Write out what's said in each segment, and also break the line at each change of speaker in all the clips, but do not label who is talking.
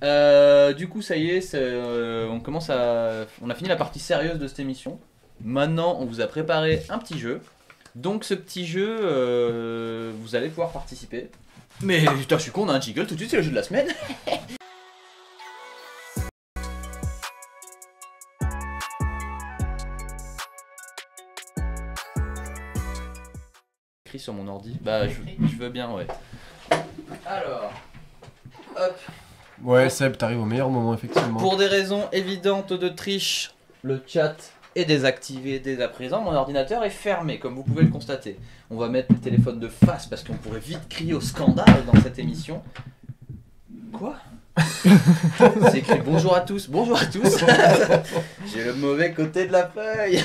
Du coup, ça y est, on a fini la partie sérieuse de cette émission. Maintenant, on vous a préparé un petit jeu. Donc, ce petit jeu, vous allez pouvoir participer. Mais putain, je suis con, on a un jiggle tout de suite, c'est le jeu de la semaine. Écrit sur mon ordi. Bah, je veux bien, ouais. Alors, hop.
Ouais, Seb, t'arrives au meilleur moment, effectivement.
Pour des raisons évidentes de triche, le chat est désactivé dès à présent. Mon ordinateur est fermé, comme vous pouvez le constater. On va mettre le téléphone de face parce qu'on pourrait vite crier au scandale dans cette émission. Quoi? C'est écrit bonjour à tous, bonjour à tous. J'ai le mauvais côté de la feuille.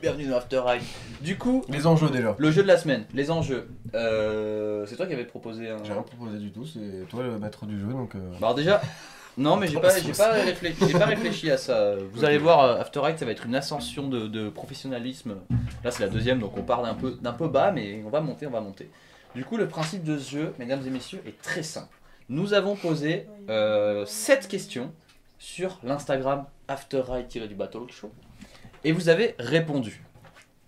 Bienvenue dans After Eight. Du coup,
Les enjeux déjà.
le jeu de la semaine, les enjeux. C'est toi qui avais proposé un.
J'ai rien proposé du tout, c'est toi le maître du jeu donc.
Bah alors déjà, non mais j'ai pas réfléchi à ça. Vous allez voir, After Eight, ça va être une ascension de professionnalisme. Là c'est la deuxième, donc on part d'un peu bas, mais on va monter, on va monter. Du coup, le principe de ce jeu, mesdames et messieurs, est très simple. Nous avons posé 7 questions sur l'Instagram After Eight-du-Battle Show et vous avez répondu.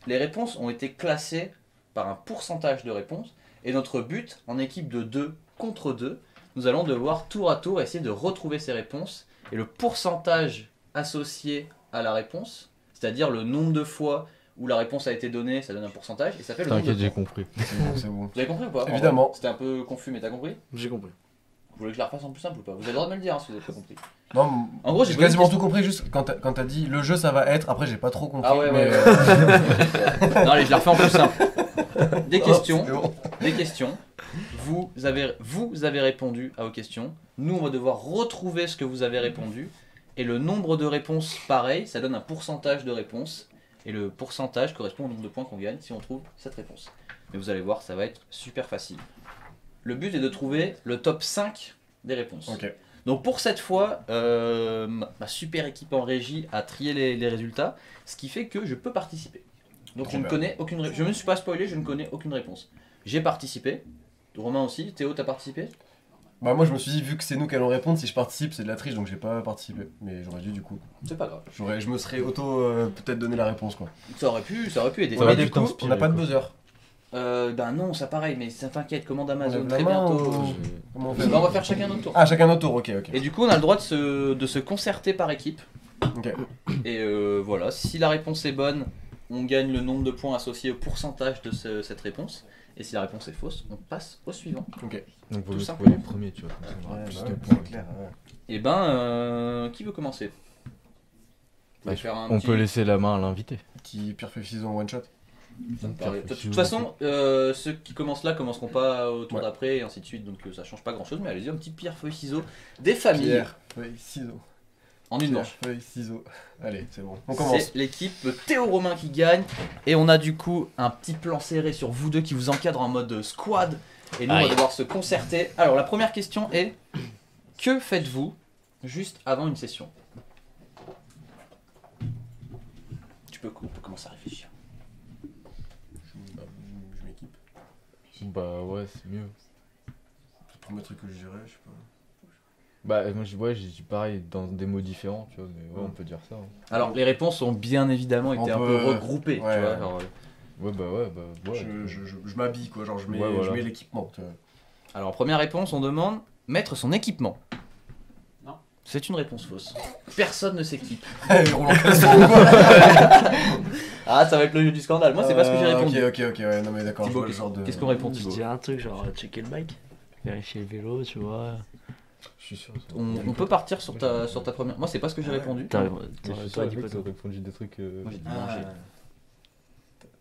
Les réponses ont été classées par un pourcentage de réponses et notre but, en équipe de 2 contre 2, nous allons devoir tour à tour essayer de retrouver ces réponses et le pourcentage associé à la réponse, c'est-à-dire le nombre de fois où la réponse a été donnée, ça donne un pourcentage et ça fait le nombre de
T'inquiète, j'ai
points.
compris.
c'est bon.
Vous avez compris ou pas?
Évidemment.
C'était un peu confus, mais t'as compris?
J'ai compris.
Vous voulez que je la refasse en plus simple ou pas? Vous avez le droit de me le dire hein, si vous avez pas compris.
Non,
En gros,
j'ai
posé une
quasiment
question.
tout compris, juste quand t'as dit le jeu ça va être, après j'ai pas trop compris.
Ah ouais,
mais...
ouais. Non, allez, je la refais en plus simple. Des questions.
c'est bon.
Des questions. Vous avez répondu à vos questions. Nous, on va devoir retrouver ce que vous avez répondu. Et le nombre de réponses, pareil, ça donne un pourcentage de réponses. Et le pourcentage correspond au nombre de points qu'on gagne si on trouve cette réponse. Mais vous allez voir, ça va être super facile. Le but est de trouver le top 5 des réponses.
Ok.
Donc pour cette fois, ma super équipe en régie a trié les résultats, ce qui fait que je peux participer. Donc je ne connais aucune réponse. Je ne me suis pas spoilé, je ne connais aucune réponse. J'ai participé. Romain aussi. Théo, t'as participé?
Bah moi je me suis dit vu que c'est nous qui allons répondre, si je participe c'est de la triche donc j'ai pas participé. Mais j'aurais dû du coup.
C'est pas grave.
Je me serais peut-être donné la réponse quoi.
Ça aurait pu aider.
Ouais,
dû
du coup, on
t'inspirer,
n'a pas de
quoi.
buzzer.
Ben non, ça pareil, mais ça t'inquiète, commande Amazon
On lève
très
la main
bientôt.
ou- Comment on fait?
Bah, on va faire chacun notre tour.
Ah chacun notre tour, ok.
Et du coup, on a le droit de se concerter par équipe.
Ok.
Et voilà, si la réponse est bonne, on gagne le nombre de points associé au pourcentage de cette réponse. Et si la réponse est fausse, on passe au suivant.
Ok.
Donc
Tout
vous
simplement.
les premiers, tu vois. Comme ça, on aura plus de
c'est
points.
clair. Ouais.
Et ben, qui veut commencer? Vous voulez faire un
On
petit-
peut laisser la main à l'invité.
Qui pierre feuille ciseaux en one shot.
De toute façon, ceux qui commencent là commenceront pas au tour
Ouais.
d'après et ainsi de suite, donc ça change pas grand chose. Mais allez-y, un petit pierre, feuille, ciseaux des familles
Pierre feuille ciseaux.
en une
Pierre
manche.
feuille ciseaux. Allez c'est bon. On commence.
C'est l'équipe Théo Romain qui gagne. Et on a du coup un petit plan serré sur vous deux qui vous encadre en mode squad. Et nous, on va
Aïe.
devoir se concerter. Alors, la première question est: que faites-vous juste avant une session? On peut commencer à réfléchir.
Je m'équipe.
Bah ouais, c'est mieux.
C'est le premier truc que je dirais, je sais pas.
Bah moi j'ai dit pareil dans des mots différents, tu vois, mais ouais, on peut dire ça. Hein.
Alors, les réponses ont bien évidemment été un peu regroupées.
ouais,
tu vois,
ouais.
genre,
Ouais, bah ouais.
Je m'habille quoi, genre je mets,
Ouais, voilà.
je mets l'équipement. tu vois.
Alors, première réponse, on demande mettre son équipement.
Non.
C'est une réponse fausse. Personne ne s'équipe.
Il roule en caleçon ou quoi?
Ah, ça va être le jeu du scandale. Moi, c'est pas ce que j'ai répondu.
Ok, ouais, non mais d'accord. je
Thibaut,
vois le genre de...
qu'est-ce qu'on répond,
Je
Thibaut?
dirais un truc genre checker le bike, vérifier le vélo, tu vois.
Je suis sûr.
On peut partir sur ta première. Moi, c'est pas ce que j'ai répondu.
T'as
Je suis
toi,
sûr
dis quoi,
que
toi
t'as répondu des trucs.
Moi, j'ai dit
Ah,
manger.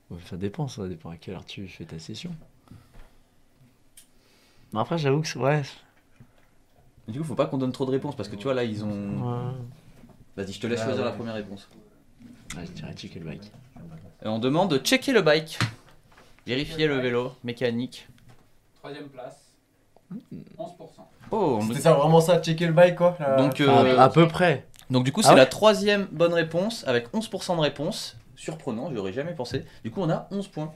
Ouais, ça dépend à quelle heure tu fais ta session. Mais après, j'avoue que c'est. Ouais.
Du coup, faut pas qu'on donne trop de réponses parce que tu vois, là, ils ont.
Ouais.
Vas-y, je te laisse
Ah,
choisir
ouais.
la première réponse.
Ouais, je dirais checker le bike.
Et on demande de checker le bike, vérifier le vélo, mécanique.
Troisième place, 11%.
Oh,
C'était ça, vraiment ça, checker le bike quoi là.
donc,
À peu près.
donc du coup,
Ah
c'est
ouais
la troisième bonne réponse avec 11% de réponse. Surprenant, j'y aurais jamais pensé. Du coup, on a 11 points.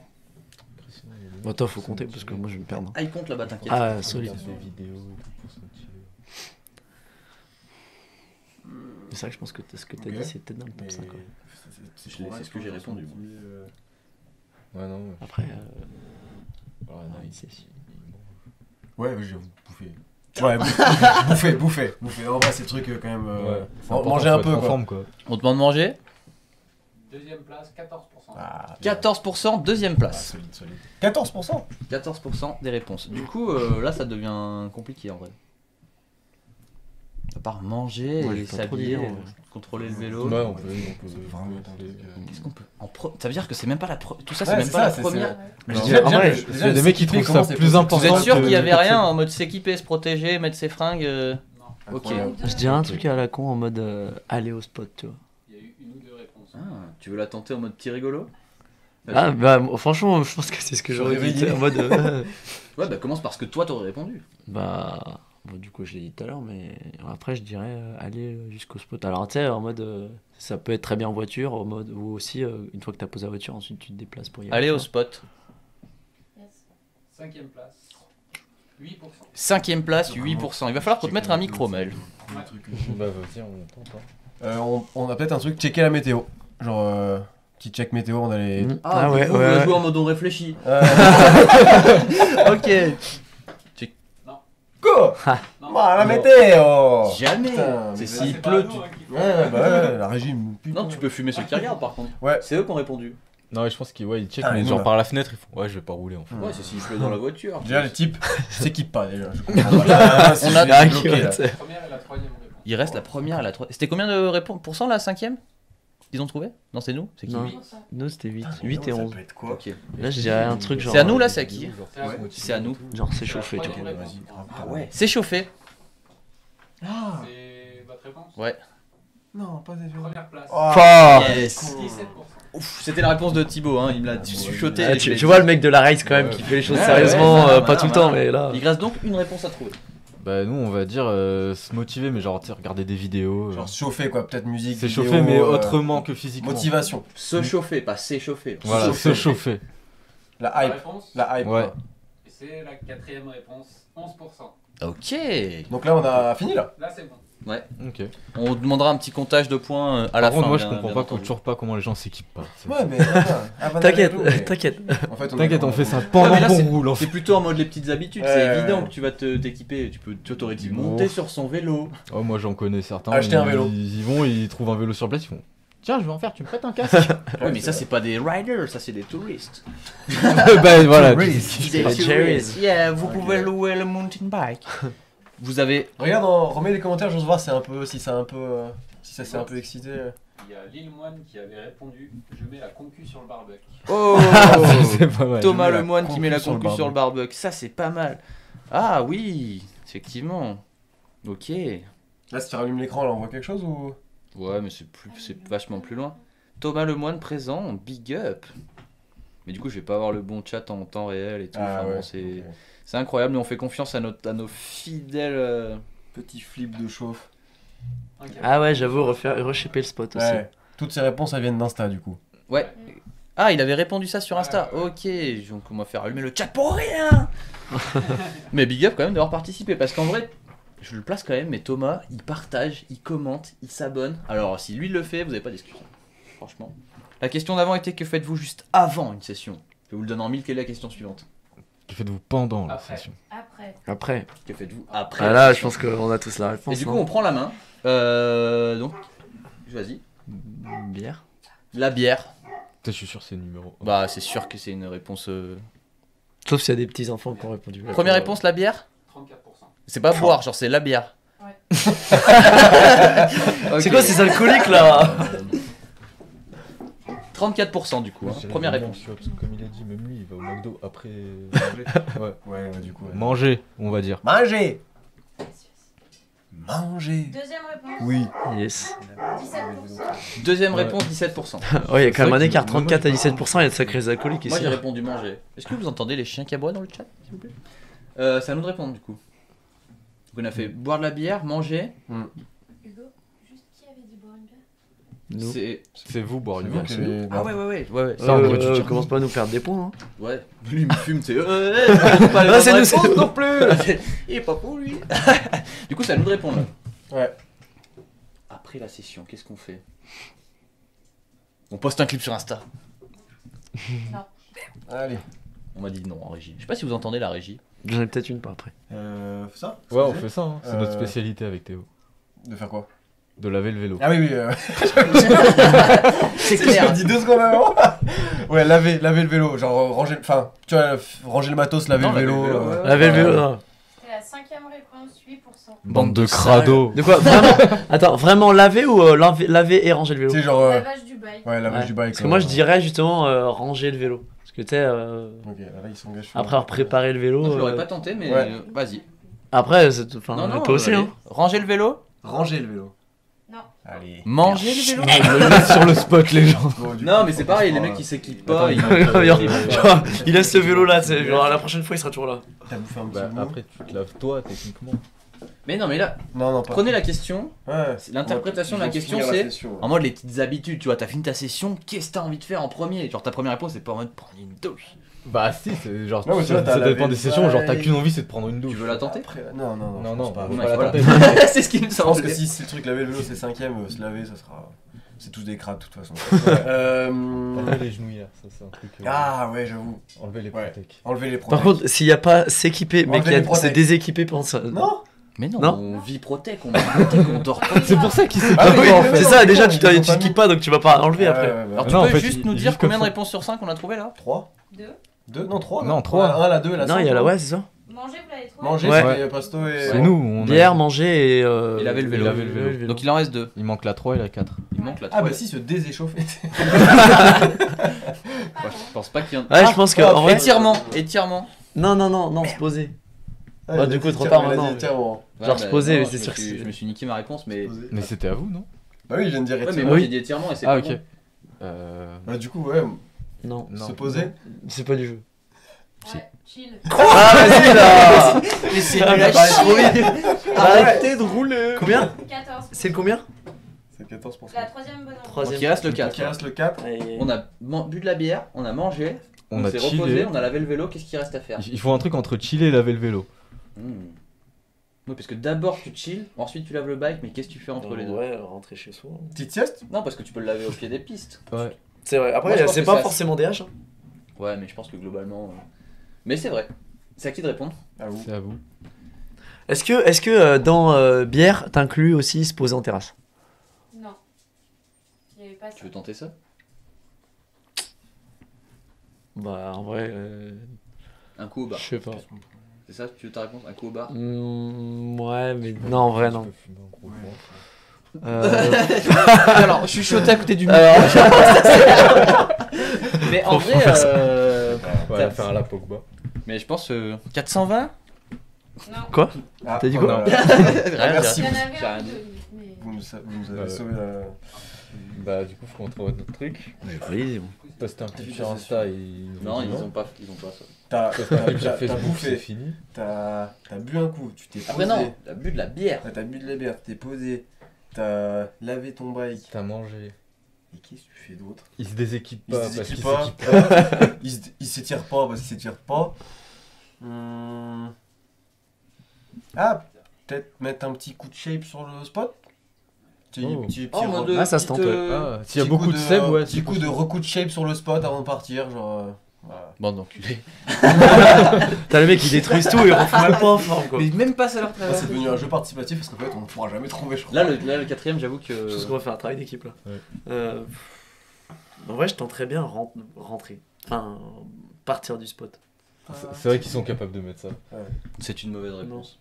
Bon, toi, faut compter parce que moi, je vais me perdre.
Ah, il compte là-bas, t'inquiète.
Ah, solide.
Des vidéos et tout pour se motiver.
C'est vrai que je pense que ce que t'as
Ok.
dit, c'est peut-être dans le top
Mais
5. Ouais.
c'est
C'est ce que j'ai répondu, moi.
Ouais, non.
Après,
Voilà, non,
c'est...
Ouais, j'ai bouffé. Ouais, bouffer. En vrai, c'est le truc quand même.
Ouais.
Manger un peu,
en
quoi.
forme, quoi.
On demande manger.
Deuxième place, 14%.
Ah,
14%, deuxième
Ah,
place.
solide. 14%.
14% des réponses. Du coup, là, ça devient compliqué en vrai. À part manger
Ouais,
et
j'ai pas trop
s'habiller,
d'idées, ouais.
contrôler le vélo.
Ouais, on peut.
Vraiment être un truc,
Qu'est-ce qu'on peut Ça veut dire que c'est même pas la tout ça, c'est
Ouais,
même
c'est
pas
ça,
la
c'est-
première.
Mais
Non.
je dirais,
En vrai,
déjà,
il y a des mecs qui trouvent
comment
ça
c'est
plus
possible.
important.
Vous êtes sûr qu'il y avait
que-
rien en mode s'équiper, se protéger, mettre ses fringues
Non,
Ok.
Incroyable.
Je dirais un truc à la con en mode aller au spot, tu vois.
il y a eu une ou deux réponses.
Ah, tu veux la tenter en mode petit rigolo
Ah bah franchement, je pense que c'est ce que
Se
j'aurais dit
réveiller.
en mode...
Ouais, bah commence par ce que toi t'aurais répondu.
Bah... Bon, du coup, je l'ai dit tout à l'heure, mais après, je dirais aller jusqu'au spot. Alors, tu sais, en mode, ça peut être très bien en voiture, en mode, ou aussi, une fois que tu as posé la voiture, ensuite tu te déplaces pour y aller.
Allez
tu
au
vois.
spot.
Cinquième place, 8%.
Cinquième place, 8%. Il va falloir qu'on te mette un micro, Mel.
Bah, vas-y, on tente.
On a peut-être un truc, checker la météo. Genre, petit check météo, on a les.
Mhm.
Ah,
ouais,
on va
ouais.
jouer en mode on réfléchit.
Ok.
Non.
Quoi
Non.
Bah, la météo
Jamais.
Putain,
C'est
mais
s'il
C'est pas
pleut.
nous, hein, qui font-
Ouais, bah ouais, la régime.
Non, tu peux fumer ceux qui regardent par contre.
Ouais.
C'est eux qui ont répondu.
Non, je pense qu'ils check,
Ah,
mais
nous,
genre
là.
par la fenêtre, ils font ouais, je vais pas rouler en fait.
Ouais, c'est s'il pleut dans la voiture.
Déjà, les types s'équipent pas déjà. Je comprends pas. Là,
On a-
c'est bloqué, là.
La première et la troisième réponse.
Il reste la première et la troisième. C'était combien de réponses % la cinquième ils ont trouvé Non, c'est nous C'est qui
Non.
lui
Nous, c'était 8,
Putain,
8 et
ça
11.
peut être quoi
Ok.
Là, je dirais un truc genre...
C'est à nous là, c'est à qui
C'est à vous.
C'est à nous.
Genre s'échauffer, tu
C'est
vois.
la troisième réponse.
Ah ouais.
C'est chauffé.
Ah
C'est votre réponse
Ouais.
Non, pas des
Première place,
Yes.
17%.
Ouf, c'était la réponse de Thibaut, hein. Il me l'a chuchoté.
Ah, tu vois le mec de la race quand même qui fait les choses
Ouais,
sérieusement,
ouais,
pas tout le temps,
voilà.
mais là...
Il reste donc une réponse à trouver.
Bah, nous, on va dire se motiver, mais genre, tu sais, regarder des vidéos.
Genre chauffer quoi, peut-être musique.
C'est
vidéo,
chauffer, mais autrement que physiquement.
Motivation.
Se chauffer, pas s'échauffer.
Voilà, se chauffer.
La
La
hype.
réponse,
La hype.
Ouais.
quoi.
et c'est la quatrième réponse, 11%.
Ok.
Donc là, on a fini là.
Là, c'est bon.
Ok.
On demandera un petit comptage de points à la
Par
fin.
contre, moi, je
bien-
comprends
bien
pas
entendu.
toujours pas comment les gens s'équipent pas. C'est-
Ouais, mais.
T'inquiète, t'inquiète.
En fait,
T'inquiète, on fait ça
Ouais,
pendant
mais là,
qu'on
c'est-
roule en
C'est
fait.
plutôt en mode les petites habitudes.
Ouais,
C'est
ouais,
évident
ouais.
que tu vas t'équiper. Tu t'aurais dû monter sur son vélo.
Oh, moi, j'en connais certains.
Acheter un vélo.
Ils y vont, ils trouvent un vélo sur place, ils font tiens, je vais en faire, tu me prêtes un casque.
Ouais, mais ça, c'est pas des riders, ça, c'est des touristes.
Bah, voilà.
Des
Les
touristes.
Jerry's.
Yeah, vous
Ok.
pouvez louer le mountain bike. Vous avez.
Regarde, remets les commentaires, j'ose voir si ça s'est un peu excité.
Il y a Lil Moine qui avait répondu je mets la concu sur le barbecue.
Oh
C'est pas mal.
Thomas
je mets la
Lemoine qui met la
concu sur le
concu sur le barbecue. Ça, c'est pas mal. Ah oui, effectivement. Ok.
Là, si tu rallumes l'écran, là, on voit quelque chose ou.
Ouais, mais c'est vachement plus loin. Thomas Lemoine présent, big up. Mais du coup, je vais pas avoir le bon chat en temps réel et tout. Enfin, bon, c'est incroyable, mais on fait confiance à nos fidèles.
Petit flip de chauffe.
Ah ouais, j'avoue, reshipper le spot aussi.
Ouais. Toutes ces réponses, elles viennent d'Insta du coup.
Ouais. Ah, il avait répondu ça sur Insta.
Ouais, ouais.
Ok, donc on va faire allumer le chat pour rien. Mais big up quand même d'avoir participé parce qu'en vrai, je le place quand même. Mais Thomas, il partage, il commente, il s'abonne. Alors si lui le fait, vous n'avez pas d'excuses. Franchement. La question d'avant était que faites-vous juste avant une session. Je vous le donne en mille. Quelle est la question suivante?
Que faites-vous pendant la
Après.
session?
Après.
Que faites-vous après?
Ah
la
là, je
session
pense qu'on a tous la
Et
réponse.
du coup,
non
on prend la main. Donc, vas-y.
Une bière.
La bière.
Putain, je suis sûr que c'est le numéro.
Bah, c'est sûr que c'est une réponse.
Sauf s'il y a des petits enfants qui ont répondu.
Première réponse, la bière.
34%.
C'est pas boire, genre c'est la bière.
C'est quoi ces alcooliques là?
34% du coup. Hein. Première réponse.
Comme il a dit, même lui, il va au McDo après manger.
Ouais, du coup.
Manger, on va dire.
Manger. Manger.
Deuxième réponse.
Oui.
Yes.
17%.
Deuxième
Ouais.
réponse, 17%.
Ouais, il y a quand même un
vrai
écart
que- moi,
34 à
je-
17%, il y a de sacrés alcooliques
Moi
ici.
j'ai répondu manger. Est-ce que vous entendez les chiens qui aboient dans le chat, s'il vous plaît C'est à nous de répondre du coup. Donc on a fait boire de la bière, manger.
Hugo, juste qui avait dit boire une bière?
Nous.
C'est vous, boire une bière.
Ah ouais.
Ça, on voit du
commence pas à nous perdre des points. Hein.
Ouais. Lui il me fume, c'est. Pas les
Ah, c'est
bonnes
nous, c'est
réponses
nous.
non plus. Il est pas pour lui. Du coup c'est à nous de répondre. Là.
Ouais.
montrer la session. Qu'est-ce qu'on fait? On poste un clip sur Insta.
Allez.
On m'a dit non en régie. Je sais pas si vous entendez la régie.
J'en ai peut-être une par après.
Ça
Ouais, on fait ça, hein. C'est notre
Euh,
spécialité avec Théo.
De faire quoi?
De laver le vélo.
Ah oui, oui.
C'est
Je
clair.
l'ai dit 2 secondes avant. Ouais, laver le vélo. Genre ranger. Enfin, tu vois, ranger le matos, laver
Non,
le vélo.
laver le vélo, ouais.
Laver le vélo, non.
C'est la 5e réponse, 8%.
Bande de crado.
De quoi? Vraiment? Attends, vraiment laver ou laver et ranger le vélo?
Tu sais, genre.
Lavage du bike.
Ouais, lavage
Ouais.
du bike.
Parce que moi je dirais justement ranger le vélo. Parce que tu sais,
Ok, là, ils s'engagent.
après avoir préparé le vélo.
Non, je l'aurais pas tenté, mais
Ouais.
vas-y.
Après, enfin,
Non, non,
toi aussi,
allez.
hein.
Ranger le vélo,
Ranger le vélo.
Non.
Allez.
manger le vélo.
Je le laisse sur le spot, les gens.
Bon, du
Non,
coup,
mais c'est
on
pareil, les
fera-
mecs qui s'équipent
Attends,
pas.
il-
Genre, il laisse le vélo là, c'est genre la prochaine fois il sera toujours là.
T'as bouffé un petit
Bah,
bout.
après, tu te laves toi, techniquement.
Mais non, mais là,
Non, non, pas.
prenez la question.
Ouais.
C'est l'interprétation de la
Ils vont
question,
finir la
c'est
session.
en mode les petites habitudes. Tu vois, t'as fini ta session, qu'est-ce que t'as envie de faire en premier? Genre ta première réponse, c'est pas en mode prendre une douche.
Bah, si, c'est genre.
Non, mais tu vois, t'as
ça
lavé
dépend des
le
sessions, genre t'as
bike.
qu'une envie, c'est de prendre une douche.
Tu veux la tenter?
Après, non, non,
Non,
je
non,
pense pas.
faut
Ouais,
pas la
voilà.
tenter.
C'est ce qui me
Je pense
semble.
que si le truc laver le vélo c'est 5ème, se laver ça sera. C'est tous des crades de toute façon.
Enlever les genouillères, ça c'est un truc.
Ah ouais, j'avoue.
Enlever les
Ouais.
protèques.
Enlever les
Par
protèques.
contre, s'il n'y a pas s'équiper, mais
Enlever
qu'il y
les
a c'est
protèques.
déséquipé pendant ça.
Non.
Mais non,
Non.
on vit protèque, on vit protèque, on dort pas.
C'est pour ça qu'il s'est
Ah
pas
oui,
fait en
oui,
fait.
C'est
non,
ça,
mais
déjà
non,
tu
ils ont pas
t'équipes
mis.
pas donc tu vas pas enlever après.
Alors tu
Non, en
peux
fait,
juste
il-
nous
il
dire
vit comme
combien de
ça.
réponses sur 5 on a trouvé là?
3
2.
2 Non, 3.
Non, 3.
1, la 2, la 5.
Non, il y a la ouais, c'est ça.
Manger, vous l'avez trouvé?
Manger,
Ouais.
c'était pasto et.
C'est nous, on a-
Bière, manger et.
Et laver le vélo.
laver le vélo.
Donc il en reste 2.
Il manque la 3 et la 4.
Il manque la
Ah
3.
bah si, se déséchauffer.
Je pense pas qu'il y en
Ouais, je pense que. En vrai.
Étirement, étirement.
Non, non, non, non, se poser.
Ah,
Bah,
il
du
a
coup,
dit
trop
tiens,
tard
il a
maintenant.
dit tiens, bon.
Genre, se poser,
non,
c'est
je
sûr
me
que
suis-
c'est-
Je me suis niqué ma réponse, mais.
Mais c'était à vous, non?
Bah oui, je viens de dire
Ouais, mais
étirement.
moi
Oui.
j'ai dit étirement et c'est
Ah,
pas
ok.
bon.
Bah du coup, ouais,
Non,
Non.
se poser.
c'est pas du jeu.
Ouais, chill.
Ah, vas-y là.
Mais c'est
Ah,
nul à
bah,
chier.
trop vite.
Arrêtez de rouler.
Combien?
14.
C'est le combien?
C'est 14%.
La 3e bonne réponse.
Troisième.
Donc il reste le
Donc,
4.
il reste le 4.
On a bu de la bière, on a mangé,
On
on
a
s'est reposé,
chillé.
on a lavé le vélo, qu'est-ce qu'il reste à faire?
Il faut un truc entre chiller et laver le vélo.
Oui, parce que d'abord tu chill, ensuite tu laves le bike, mais qu'est-ce que tu fais entre les deux?
Ouais, rentrer chez soi.
Petite sieste.
Non, parce que tu peux le laver au pied des pistes.
Ouais.
C'est vrai.
Moi, je
Après,
pense
c'est
que
pas
ça-
forcément des haches. Hein.
Ouais, mais je pense que globalement. Mais c'est vrai. C'est à qui de répondre?
À vous.
C'est à vous.
Est-ce que dans bière, t'inclus aussi se poser en terrasse?
Non. Il y avait pas ça.
Tu veux tenter ça?
Bah, en vrai,
Un coup au bar.
je sais pas.
C'est ça, tu veux ta réponse? Un coup au bar?
Ouais, mais non, en vrai, non.
Tu peux fumer un gros joint.
Alors, je suis chaud à côté du mur. Mais en vrai,
Ouais, faire un lap Pogba.
mais je pense 420?
Non.
Quoi?
Ah,
T'as dit quoi?
voilà.
Rien,
merci.
Il y en
j'ai
avait
rien
un
dit.
peu, mais...
Vous nous avez sauvé la.
Bah, du coup, faut qu'on trouve notre truc.
Oui, bon.
Poster un clip sur Insta et.
Non, ils ont pas ça.
Poster un clip sur
T'as
Facebook, c'est
bouffé,
fini.
t'as bu un coup, tu t'es posé.
Après, non, t'as bu de la bière.
T'as bu de la bière, tu t'es posé, t'as lavé ton bike.
T'as mangé.
Et qu'est-ce que tu fais d'autre?
Il se déséquipe
Il
pas
se
parce qu'il
déséquipe
s'équipe
pas.
pas.
Il s'étire pas parce qu'il s'étire pas. Ah, peut-être mettre un petit coup de shape sur le spot.
Oh.
Oh, mode
Ah, ça se tente, ouais.
Ah, s'il y a beaucoup de seb, ouais.
Petit coup de recoup de shape sur le spot avant de partir, genre. Voilà.
Bon, d'enculé.
T'as le mec, ils détruisent tout et ils refont même pas en forme, quoi.
Mais même pas ça leur
Là,
travail.
c'est devenu un jeu participatif parce qu'en fait, on ne pourra jamais trouver, je crois.
Là, le quatrième, j'avoue que.
Je pense qu'on va faire un travail d'équipe, là.
Ouais.
En vrai, je tenterais bien rentrer. Enfin, partir du spot.
C'est vrai qu'ils sont capables de mettre ça.
C'est une mauvaise réponse.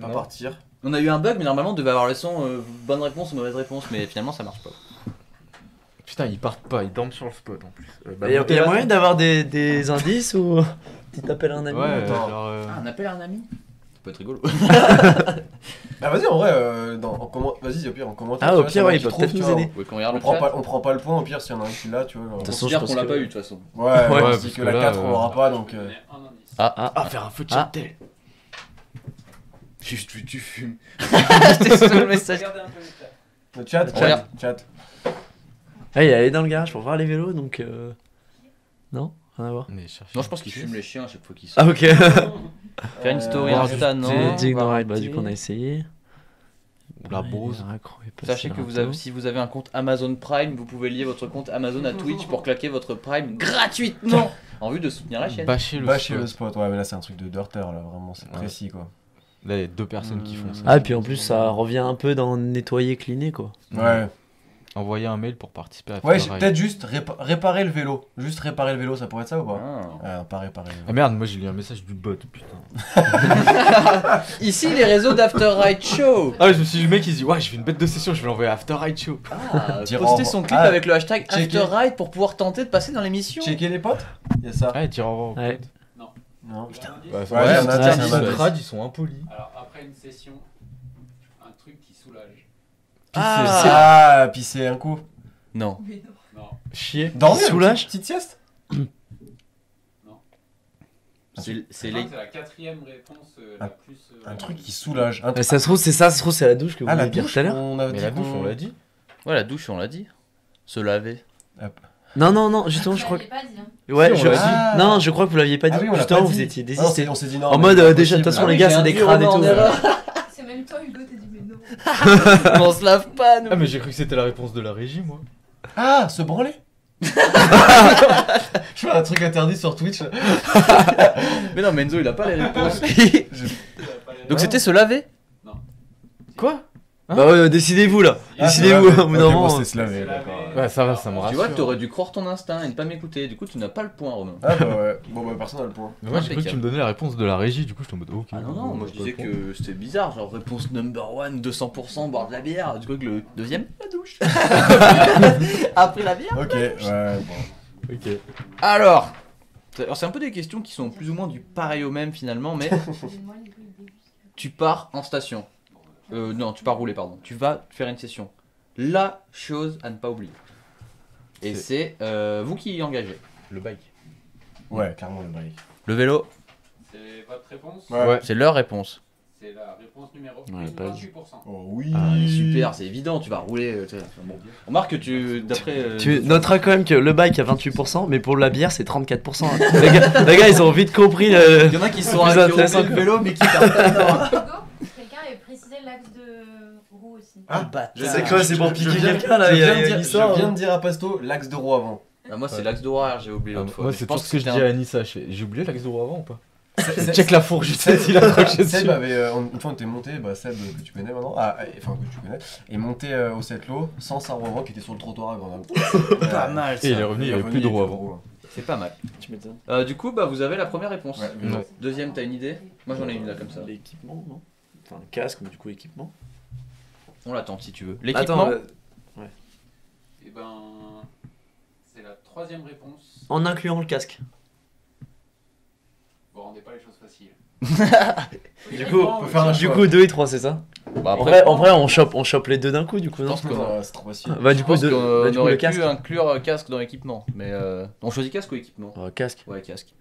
Pas
Non.
partir.
On a eu un bug, mais normalement, on devait avoir le son bonne réponse ou mauvaise réponse, mais finalement, ça marche pas.
Putain, ils partent pas, ils dorment sur le spot en plus.
Il y a moyen d'avoir des indices ou tu t'appelles un ami?
Ouais,
Attends.
genre.
Ah, un appel à un ami? Ça peut être rigolo.
Ah, vas-y, en vrai, vas-y, au pire, en commentaire.
Ah,
tu
au
vois,
pire,
s'il y en a
ouais,
qui
il peut
trouvent,
peut-être
tu
nous
vois,
aider.
Vous voulez qu'on regarde
On
le chat?
prend pas le point, au pire, s'il y en a un qui l'a, tu vois. Genre.
De toute
On
façon,
considère
je pense
qu'on l'a
que-
pas eu, de toute façon.
Ouais,
Ouais,
parce
parce
que
que
la
là,
4, on l'aura pas, donc.
Un indice.
Ah,
faire un feu de
Ah.
chaptel.
juste tu fumes. J'étais sur le message.
Regardez un peu le chat.
Le chat,
Regarde.
chat.
Ah, il est allé dans le garage pour voir les vélos, donc. Non? Rien à voir.
Mais cherchez.
Non, je pense qu'il fume les chiens à chaque fois qu'il sort.
Ah, ok.
Faire une story
Euh,
Insta, non.
Dig
on va
no ride, bah, du
rater.
coup, on a essayé.
La Bose.
Sachez que si vous avez un compte Amazon Prime, vous pouvez lier votre compte Amazon à Twitch pour claquer votre Prime gratuitement en vue de soutenir la chaîne.
Bâcher le
Bâcher
spot.
le spot, ouais, mais là c'est un truc de Dirter, là, vraiment, c'est
Ouais.
précis quoi.
Là, il y a 2 personnes qui font ça.
Ah, et puis en plus, ça revient un peu dans nettoyer, cleaner quoi.
Ouais.
Envoyer un mail pour participer à
Ouais,
After Ride.
peut-être juste réparer le vélo. Juste réparer le vélo, ça pourrait être ça ou pas?
Ah.
Pas réparer.
Ah merde, moi j'ai lu un message du bot, putain.
Ici les réseaux d'After Ride Show.
Ah, je me suis dit, le mec il se dit, ouais, je fais une bête de session, je vais l'envoyer à After Ride Show.
Ah,
Dire
poster
au
son
revoir.
clip
Ah,
avec le hashtag
checker.
After Ride pour pouvoir tenter de passer dans l'émission.
Checker les potes? Y'a ça.
Ouais, dire au revoir. au
Ouais.
pote.
Non.
Putain.
Bah,
Ouais,
ouais,
il y en a
c'est
un,
un
c'est un
indice.
indice.
Trad, ils sont impolis.
Alors après une session, un truc qui soulage.
Ah, pisser un coup.
Non.
Mais non.
Non.
Chier.
Dormir,
Soulage.
petite sieste.
C'est
Je
les.
crois que c'est la quatrième réponse la plus.
Un truc qui soulage. Un
Ça se trouve, c'est ça, ça se trouve, c'est la douche que vous
Ah, la
vouliez dire
douche,
tout à l'heure.
on avait
Mais
dit
la douche,
qu'on-
on l'a dit.
Ouais, la douche, on l'a dit. Se laver.
Non, non, non, justement, je crois que.
l'ai pas dit. Hein.
Ouais,
Si, on
je...
l'a dit.
Ah.
Non, je crois que vous l'aviez pas dit.
Ah oui, on l'a
justement,
pas
vous
dit.
étiez
Non,
désisté.
on s'est dit non.
En
mais
mode,
c'est pas
déjà, de toute
possible.
façon, les gars, c'est des crânes et tout.
C'est même toi, Hugo, t'as dit mais non.
On se lave pas, nous.
Ah, mais j'ai cru que c'était la réponse de la régie, moi.
Ah, se branler. Je fais un truc interdit sur Twitch.
Mais non, Menzo, il a pas les réponses.
Je-
Donc c'était se laver.
Quoi?
Bah ouais, décidez-vous là.
Ah,
Décidez-vous.
c'est
au bout d'un
lavé. Ok,
moment.
bon, c'est se laver, d'accord.
Ouais, ça va, ça me
Tu
rassure.
vois, t'aurais dû croire ton instinct et ne pas m'écouter. Du coup, tu n'as pas le point, Romain.
Ah bah ouais. Bon bah personne n'a le point.
Mais moi, j'ai cru que tu me donnais la réponse de la régie, du coup, je suis en mode, ok.
Ah non, non, moi je
pas
disais
le point.
que c'était bizarre, genre réponse number one, 200%, boire de la bière. Du coup, que le deuxième, la douche. Après la bière.
Ok, ouais, bon.
Ok.
Alors, c'est un peu des questions qui sont plus ou moins du pareil au même finalement, mais
Donne-moi les bruits de début.
tu pars en station. Non, tu pars rouler, pardon. Tu vas faire une session. La chose à ne pas oublier. Et c'est vous qui engagez.
Le bike.
Ouais, clairement le break.
Le vélo,
C'est votre réponse.
Ouais.
c'est leur réponse.
C'est la réponse numéro
Ouais, pas
28%.
Oh oui.
Ah, super, c'est évident, tu vas rouler. Tu sais. Bon. Remarque que tu, d'après.
Tu noteras quand même que le bike a 28%, mais pour la bière c'est 34%. Hein. Les gars, ils ont vite compris.
Il y en a qui sont
Plus
qui ont
intéressant,
fait le
quoi.
vélo mais qui perdent pas le temps.
Hugo, quelqu'un avait précisé l'axe de roue aussi.
Ah,
bâtard.
C'est quoi, c'est pour piquer
Je viens-
quelqu'un là
je
il y a
viens de dire-
une histoire,
Je viens
hein.
de dire à Pasto l'axe de roue avant.
Ah, moi, c'est l'axe d'horaire, j'ai oublié l'autre fois.
Moi,
Mais
c'est
pense
tout ce que je
c'était
dis
un-
à Anissa. J'ai oublié l'axe de roue avant ou pas?
Seb-
Check la fourche, je sais s'il a accroché
Seb
dessus.
avait, une fois on était monté, bah Seb que tu connais maintenant, enfin que tu connais, est monté au Setlo sans sa roue avant qui était sur le trottoir à Grenoble.
Pas mal
Et il est
ça.
revenu, il n'y avait plus de roue avant.
C'est pas mal.
Tu m'étonnes.
Du coup, bah, vous avez la première réponse.
Ouais,
Ouais.
Deuxième, t'as une idée? Moi, j'en ai une là comme ça.
L'équipement, non? Enfin, casque, mais du coup, équipement.
On l'attend si tu veux.
Attends,
L'équipement.
Et ben. C'est la troisième réponse.
en incluant le casque.
Vous rendez pas les choses faciles.
Du coup,
on peut faire un
Du
choix.
coup, 2 et 3, c'est ça?
Bah,
En vrai, on chope les deux d'un coup, du coup, non?
pense que-
Non, c'est trop facile.
Bah, du
je
coup,
pense
bah,
qu'on
du coup,
aurait
le
pu
casque.
inclure casque dans l'équipement. Mais on choisit casque ou équipement?
Casque.
Ouais, casque.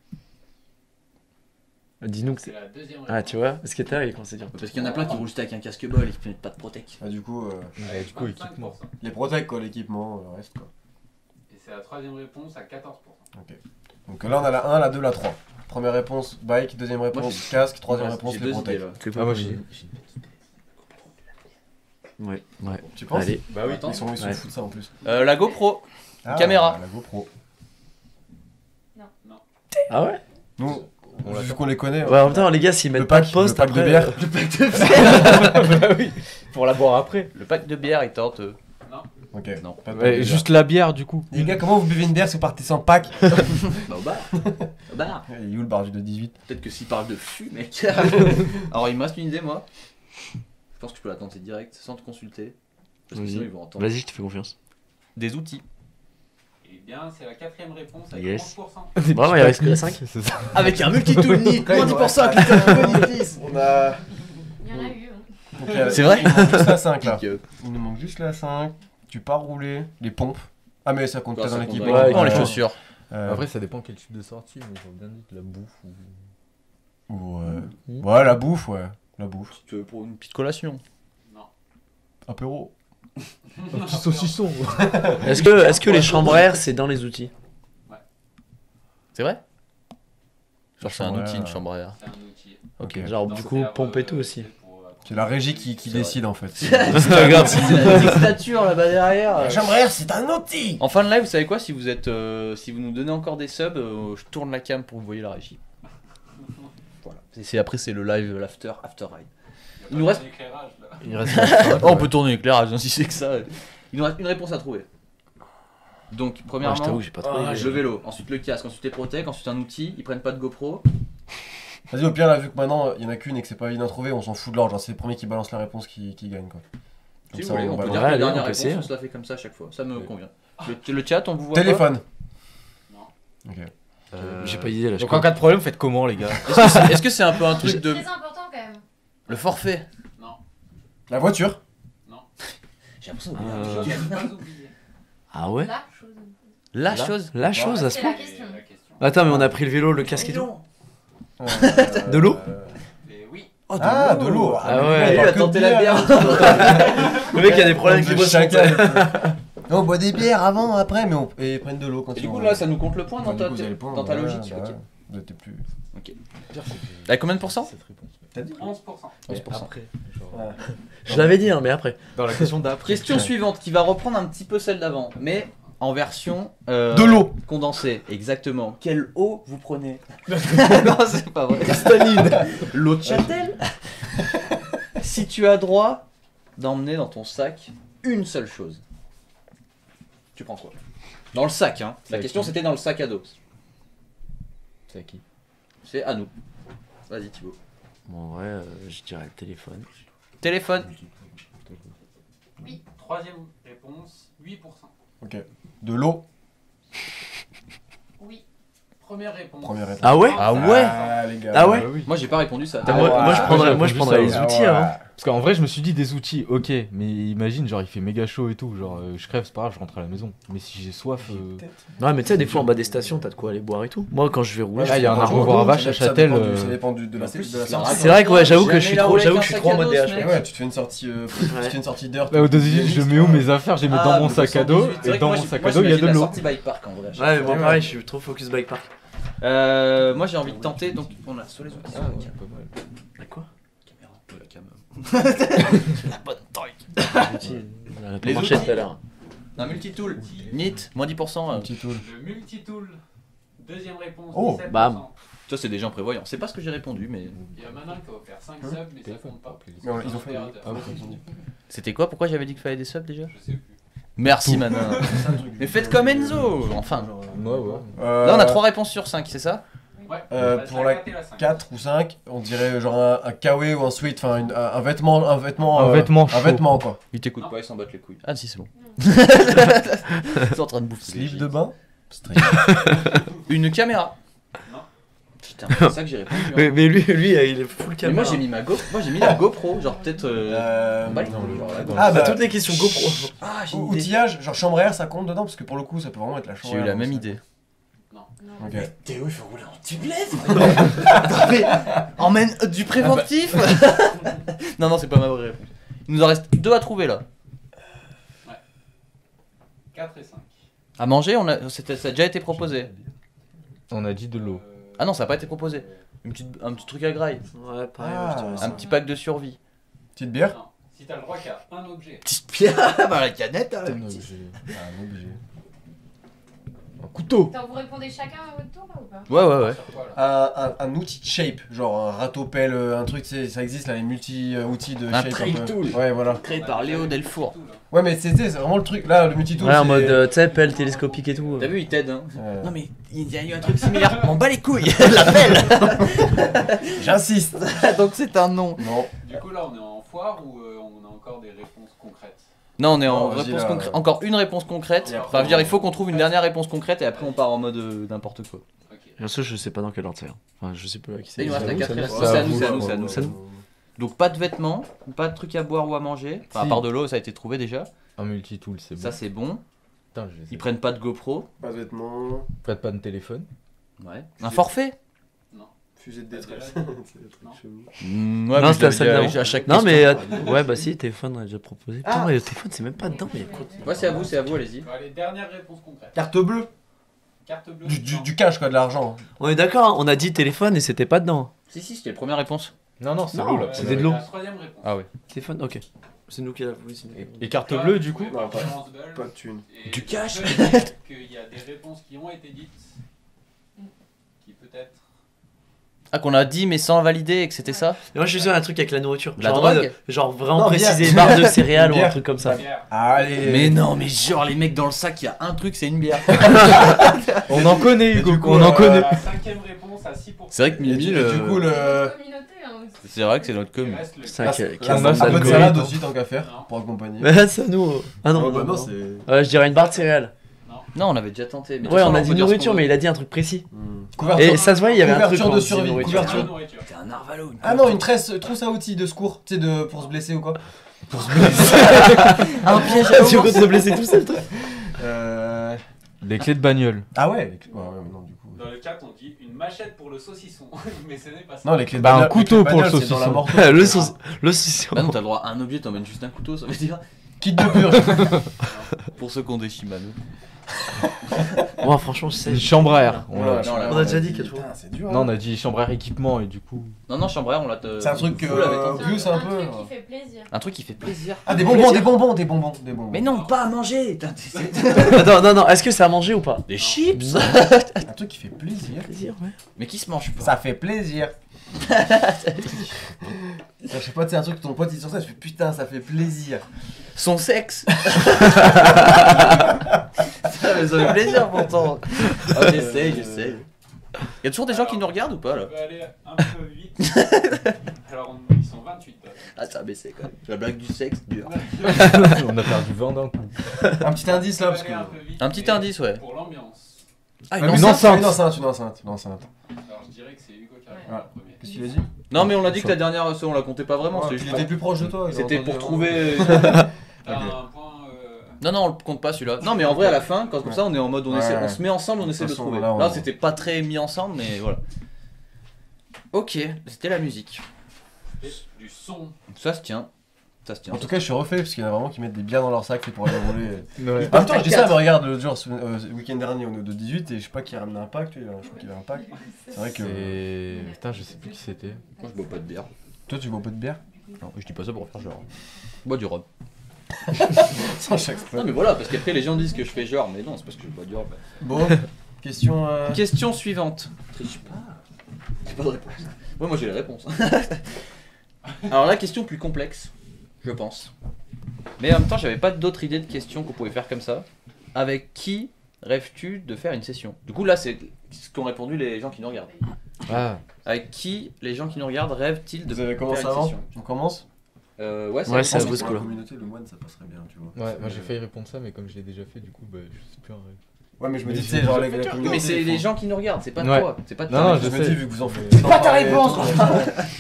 Dis-nous que
C'est
c'est.
la deuxième réponse.
Ah, tu vois, ce qui est terrible quand c'est dur.
Parce qu'il y en a plein qui roulent juste avec un casque bol et qui mettent pas de protec.
Ah, du coup,
Ouais, du coup, équipement.
25%.
les protects quoi, l'équipement, le reste quoi.
Et c'est la troisième réponse à 14%.
Donc là on a la 1, la 2, la 3. Première réponse bike, deuxième réponse
j'ai-
casque, troisième
Ouais,
réponse
j'ai
les
deux
protects.
idées, là.
Ah, moi, j'ai.
Ouais, ouais.
Tu penses?
Allez.
Bah oui,
Attends.
Ils sont
Ouais.
fous de ça en plus.
La GoPro.
Ah,
Caméra.
La GoPro.
Ah ouais?
Nous,
On
vu
l'attend.
qu'on les connaît,
Ouais, en même temps, les gars, s'ils
le
mettent pas
pack,
de poste
le pack de
après.
bière.
Le pack de bière.
Bah oui, pour la boire après.
Le pack de bière, il tente.
Ok,
Non.
pas de
Ouais,
bière.
juste la bière, du coup.
Les gars, comment vous buvez une bière si vous partez sans pack?
Bah, au bar. Au bar.
Il est où le bar du de 18?
Peut-être que s'il parle de fût, mec. Alors, il me reste une idée, moi. Je pense que je peux la tenter direct, sans te consulter. Parce que
Vas-y.
sinon, ils vont entendre.
Vas-y, je te fais confiance.
Des outils.
Et bien, c'est la quatrième réponse à
Yes.
11%.
Vraiment, il reste que 5.
C'est ça.
Avec un multi-tool nid,
Quand
moins
même,
10% avec le code Boniflies.
On a.
Il y en a eu. Hein.
Donc,
C'est vrai?
Il nous manque juste la 5 là.
Pick up.
Il nous manque juste la 5. Tu pars rouler. Les pompes. Ah, mais ça compte
Bah,
pas
ça
dans
compte
l'équipement.
dans l'équipement,
Ouais,
les
ouais.
chaussures.
Après, ça dépend quel type de sortie, mais j'aurais bien dit de la bouffe ou.
Ou,
Mhm.
ouais, la bouffe, ouais. La bouffe.
Si tu veux pour une petite collation.
Non.
Apéro.
Un petit saucisson.
Est-ce que les chambres à air, c'est dans les outils?
C'est vrai? Genre, c'est un
Ouais.
outil, une chambre à air.
C'est un outil.
Ok.
Ok.
Genre,
Non,
du
c'est
coup,
la-
pompe et tout aussi.
c'est pour
C'est la régie qui
C'est
décide en fait.
Regarde,
C'est la dictature là-bas derrière.
Chambre à air, c'est un outil.
En fin de live, vous savez quoi, si vous êtes, si vous nous donnez encore des subs, je tourne la cam pour que vous voyez la régie. Voilà. Après c'est le live, l'after ride. Il nous reste.
L'éclairage là.
Il reste
Oh, on peut tourner l'éclairage, hein, si c'est que ça. Il nous reste une réponse à trouver. Donc
je
premièrement,
t'avoue, j'ai pas trouvé.
le vélo, ensuite le casque, ensuite les protèques, ensuite un outil. Ils prennent pas de GoPro.
Vas-y, au pire, là, vu que maintenant il y en a qu'une et que c'est pas évident à trouver, on s'en fout de l'ordre. Genre, c'est le premier qui balance la réponse qui gagne quoi.
Si vous
ça,
voulez,
on
on peut
balance.
dire que
Ouais,
la
allez,
dernière
on peut
réponse,
essayer.
on se la fait comme ça à chaque fois. Ça me
Oui.
convient. Le chat, on vous voit pas.
Téléphone.
Non.
Ok.
J'ai pas d'idée là. je
Donc en cas de problème, faites comment les gars?
Est-ce que c'est un peu un truc de.
Très important quand même.
Le forfait?
Non.
La voiture.
J'ai l'impression de
Euh,
Je n'ai pas oublié.
Ah ouais.
La chose.
La
Là.
chose.
La chose à ce
C'est
point.
la question.
La question.
Attends, mais on a pris le vélo, le casque et tout. De l'eau
Et oui.
Oh,
Ah, de l'eau.
Ah ouais.
Il a tenté la bière.
Le mec, il a des problèmes qui bossent
chacun. On boit des bières avant, après, mais ils prennent de l'eau quand
Et
ils
du coup,
vont-
là, ça nous compte le point dans
Enfin,
ta,
du coup, vous avez le point,
dans ta
voilà,
logique.
bah,
Ok.
Vous êtes plus.
À combien de pourcents?
Cette réponse.
11%.
11%.
Après, genre,
Ouais.
Je l'avais dit, hein, mais après.
dans la question d'après.
Question suivante qui va reprendre un petit peu celle d'avant, mais en version
De l'eau.
condensée. Exactement. Quelle eau vous prenez? Non, c'est pas vrai. Staline. L'eau de Châtel. Si tu as droit d'emmener dans ton sac une seule chose, tu prends quoi? Dans le sac, hein. La
Sac.
question c'était dans le sac à dos.
C'est à qui?
C'est à nous. Vas-y Thibaut.
Bon, en vrai, je dirais le téléphone.
Téléphone.
Troisième réponse, 8%.
Ok. De l'eau.
Oui.
Première réponse.
Première réponse.
Ah ouais.
Ah ouais?
Ah, les gars.
Ah ouais.
oui.
Moi j'ai pas répondu ça.
Ah,
moi,
ouais.
moi, je prendrais, moi, je
j'ai
prendrais
répondu
les
ça,
outils
ouais.
avant.
Parce qu'en vrai, je me suis dit des outils, ok, mais imagine, genre il fait méga chaud et tout, genre je crève, c'est pas grave, je rentre à la maison. Mais si j'ai soif.
Ouais, mais tu sais, des fois en bas des stations, t'as de quoi aller boire et tout. Moi, quand je vais rouler,
Là, il y a un
Franchement,
arbre à vache à
ça
Châtel.
dépend de la
En plus,
de la
il
sortie.
a
c'est vrai que ouais, j'avoue que je suis
Jamais
trop,
il a
j'avoue
roulé
que je suis
avec
trop en
un
mode
sac à
DH.
dos,
Ouais,
ce
ouais, tu te fais une sortie, d'heure.
Bah, au deuxième, je mets où mes affaires, j'ai mis dans mon sac à dos,
C'est vrai
et
que
dans
moi,
mon
je-
sac
moi,
à dos, il y a de
j'imagine la
l'eau.
sortie bike park en vrai. à chaque
Ouais, mais
fois.
bon, pareil, je suis trop focus bike park.
Moi j'ai envie de tenter, donc on a sur les outils.
Ah, ouais, pas mal.
Quoi
Caméra, la cam. La bonne taille.
Les marché
outils.
tout à l'heure.
Un multitool. NIT, moins 10%.
Un petit tool.
Le multitool. Deuxième réponse,
Oh,
17%.
bam.
Ça c'est des gens prévoyants. C'est pas ce que j'ai répondu, mais.
Il y a Manin qui a offert 5 subs, mais ça compte pas.
Mais ils ont fait.
Modérateur.
Ah, ouais, ils ont dit.
C'était quoi? Pourquoi j'avais dit qu'il fallait des subs déjà?
Je sais plus.
Merci Manin. Mais faites comme Enzo. Enfin.
Ouais, ouais.
Là on a 3 réponses sur 5, c'est ça?
Ouais.
Pour la 4 ou 5, on dirait genre un kawaii ou un sweat, enfin un vêtement. Un vêtement.
Un vêtement chaud.
Un vêtement quoi.
Ils t'écoutent
Non.
pas, ils s'en battent les couilles. Ah si, c'est bon. Ils sont en train de bouffer.
Slip de bain.
Une caméra.
Non.
Putain, c'est ça que j'ai répondu. hein.
Mais lui, il est full
Mais
caméra.
moi j'ai mis moi j'ai mis la GoPro, genre peut-être. Bah,
Non,
genre, la GoPro.
Ah bah,
toutes les questions GoPro.
Ah, j'ai une idée.
outillage, genre chambre à air, ça compte dedans parce que pour le coup, ça peut vraiment être la chambre
J'ai
à
eu
air.
la même
ça.
idée.
Ok.
Théo, il faut rouler en tubeless. Mais emmène du préventif. Non, non, c'est pas ma vraie réponse. Il nous en reste 2 à trouver là.
4 et 5.
À manger, ça a déjà été proposé.
On a dit de l'eau.
Ah non, ça a pas été proposé. Un petit truc à graille.
Ouais, pareil,
Ah.
je dirais
Un
ça.
petit pack de survie.
Petite bière.
Non. Si t'as le droit qu'à un objet.
Petite pierre. Bah la canette.
Un objet.
Un couteau.
Attends, vous répondez chacun à votre tour là ou pas?
Ouais.
Sur quoi, là
Un outil de shape, genre un râteau pelle, un truc, ça existe là, les multi-outils de
Un
shape.
trail
peu.
tool.
Ouais, voilà.
Créé par Léo Delfour.
Tout, là.
Ouais, mais c'est vraiment le truc, là, le multi-tool.
Ouais, en
c'est-
mode, tu sais, pelle télescopique et tout.
T'as vu, il t'aide. Hein.
Ouais.
Non mais il y a eu un truc similaire. M'en bat les couilles. La pelle.
J'insiste.
Donc c'est un non.
Non.
Du coup, là, on est en foire ou on a encore des réponses concrètes?
Non, on est en
Non, vas-y,
réponse
là,
concrète. Encore une réponse concrète.
Et après,
Enfin, je veux dire, il faut qu'on trouve une dernière réponse concrète et après on part en mode n'importe quoi.
Ok.
Bien sûr, je sais pas dans quel ordre c'est. Enfin, je sais pas à qui c'est.
Il nous reste la
vous,
4
ça
et la
nous,
5.
ça
C'est à
vous,
nous, c'est à nous,
ça
c'est à nous.
vous.
c'est à nous. Donc pas de vêtements, pas de trucs à boire ou à manger. Enfin, à
Si.
part de l'eau, ça a été trouvé déjà.
Un multitool, c'est bon.
Ça c'est bon.
Putain, je les ai.
Ils prennent pas de GoPro.
Pas de vêtements,
Prête pas de téléphone.
Ouais. Un forfait.
fusée de détresse.
Non.
C'est des trucs
Non.
chelous.
Ouais,
Non,
mais
c'était
je
la
l'avais
salle
dit à chaque
Non,
question.
mais. Ouais, bah si, téléphone, on a déjà proposé. Putain, mais le téléphone, c'est même pas dedans, mais quoi.
Ouais, c'est à vous, allez-y.
Bon, allez, dernière réponse concrète.
Carte bleue.
Carte bleue.
Du
non.
cash quoi, de l'argent.
On est d'accord, hein, on a dit téléphone et c'était pas dedans.
Si, c'était la première réponse.
Non, c'est
Non,
l'eau là.
c'était de l'eau.
La troisième réponse.
Ah ouais.
Téléphone, ok. C'est nous qui l'avons. Oui, c'est nous.
Et carte
Toi,
bleue
vous
du coup
pouvez voir
pas-
Florence Bell,
Pas de thune.
et
Du cash.
je peux dire qu'il y a des réponses qui ont été dites qui peut-être.
Ah, qu'on a dit mais sans valider et que c'était ça.
Et moi je suis sûr un truc avec la nourriture.
La
Genre, en
drogue
mode, genre vraiment
Non,
préciser
bière.
barre de céréales ou un
Bière.
truc comme ça.
Pierre,
Allez.
Mais non, mais genre les mecs dans le sac, il y a un truc, c'est une bière.
On en connaît
Et
Hugo,
du coup,
on en connaît.
la cinquième réponse à 6%.
C'est vrai que
Et
Mimi,
du coup, le.
Communauté, hein.
c'est vrai que c'est notre
Il
com.
reste le
Ça,
Là,
qui a- qui
là,
a
on a
un
ça
peu de
de
salade
goût.
aussi, tant qu'à faire,
Non.
pour accompagner.
Mais c'est à nous. Ah non,
Oh, bah
non,
non,
non.
c'est.
Je dirais une barre de céréales.
Non, on avait déjà tenté. Mais de
Ouais,
toute
on
façon,
a
peut
dit
dire ce
nourriture,
qu'on
mais
veut.
il a dit un truc précis.
Couverture.
Et ça se voit, il y avait un truc
Couverture
quand
de
on dit
survie,
nourriture.
couverture.
La nourriture.
T'es un arvalo. une
Ah non, une trousse à outils de secours, tu sais, pour se blesser ou quoi.
Un piège
Tu peux te blesser tout seul, toi.
Les clés de bagnole.
Ah ouais, les clés- ouais, ouais, non, du coup.
Dans le chat, on dit une machette pour le saucisson. Mais ce n'est pas ça.
Non, les clés de
Bah, un
bagnole-
couteau
les clés de
pour le
bagnole, c'est dans la
saucisson.
morteau.
Le saucisson.
Bah non, t'as le droit à un objet, t'emmènes juste un couteau, ça veut dire.
Kit de purge.
Pour ceux qui ont des Shimano.
Moi, franchement, je sais.
Une chambre à air.
Ouais,
On a déjà dit quelque chose.
Putain, c'est dur.
Non, on
hein.
a dit chambre à air équipement et du coup.
Non, chambre à air, on l'a.
C'est un truc
Vous l'avez tenté.
Plus un peu.
truc qui fait plaisir.
Un truc qui fait plaisir.
Ah, des bonbons, des bonbons, des bonbons, des bonbons.
Mais non, pas à manger. T'as-
Attends, non, est-ce que c'est à manger ou pas?
Des chips.
Un truc qui fait plaisir.
Plaisir, ouais.
Mais qui se mange pas.
Ça fait plaisir. Je sais pas, c'est un truc que ton pote il dit sur ça, je fais putain, ça fait plaisir.
Son sexe. Ça fait plaisir pourtant. Ah, j'essaye. Y'a toujours des gens qui nous regardent ou pas
On
là?
peut aller un peu vite. Alors, ils sont 28.
Ah, ça a baissé quand même. La blague du sexe, dur.
On a perdu 20 d'un coup.
Un petit indice là, parce que.
Un petit indice, ouais.
Pour l'ambiance.
Ah,
Ouais,
une enceinte.
Une enceinte, une enceinte, une enceinte.
Alors, je dirais que c'est Hugo qui a répondu
Ouais.
en premier.
Qu'est-ce qu'il a dit?
Non, mais on a dit que la dernière, ça, on la comptait pas vraiment.
Ouais,
c'était
il
juste
était plus proche de toi. il a
C'était
entendu
pour
avant.
trouver.
T'as
Ok.
un point.
Non, on le compte pas celui-là. Non, mais en vrai, à la fin, quand comme ça, on est en mode, on,
Ouais,
essaie,
ouais.
on se met ensemble, on essaie de
façon,
trouver.
là, on-
Là, c'était pas très mis ensemble, mais voilà. Ok, c'était la musique.
Du son.
Ça se tient. Ça se tient.
En tout cas, je suis refait parce qu'il y en a vraiment qui mettent des bières dans leur sac c'est pour aller rouler.
Ouais.
En même temps, je dis ça, mais regarde, l'autre jour, le week-end dernier, on est de 18 et je sais pas qui a ramené un pack, tu vois, je crois qu'il y avait un pack. C'est vrai que.
C'est. Putain, je sais plus qui c'était.
Moi, je bois pas de bière.
Toi, tu bois pas de bière?
Non, je dis pas ça pour faire genre. Je bois du rhum.
Sans chaque fois.
Non, mais voilà, parce qu'après, les gens disent que je fais genre, mais non, c'est parce que je bois du rhum.
Bon, question.
Question suivante. Triche pas. J'ai pas de réponse. Ouais, moi j'ai les réponses. Alors la question plus complexe, je pense. Mais en même temps, j'avais pas d'autres idées de questions qu'on pouvait faire comme ça. Avec qui rêves-tu de faire une session? Du coup, là, c'est ce qu'ont répondu les gens qui nous regardent.
Ah,
Avec qui les gens qui nous regardent rêvent-ils de
Vous avez
faire
commencé
une
avant?
session?
On commence?
Ouais,
Ouais,
ça
c'est à
je pense
vous,
que-
ce
Pour la
coup-là.
communauté, le moine, ça passerait bien, tu vois.
ouais, moi j'ai failli répondre ça, mais comme je l'ai déjà fait, du coup, bah, je sais plus un rêve.
Ouais, mais je me
Mais
dis, tu
j'ai
sais, genre,
déjà
la communauté.
Mais c'est
ils
les
font-
gens qui nous regardent, c'est pas
Ouais.
toi. C'est pas
Non, non,
Je
je
me
sais.
dis, vu que vous en faites.
C'est
pas ta réponse.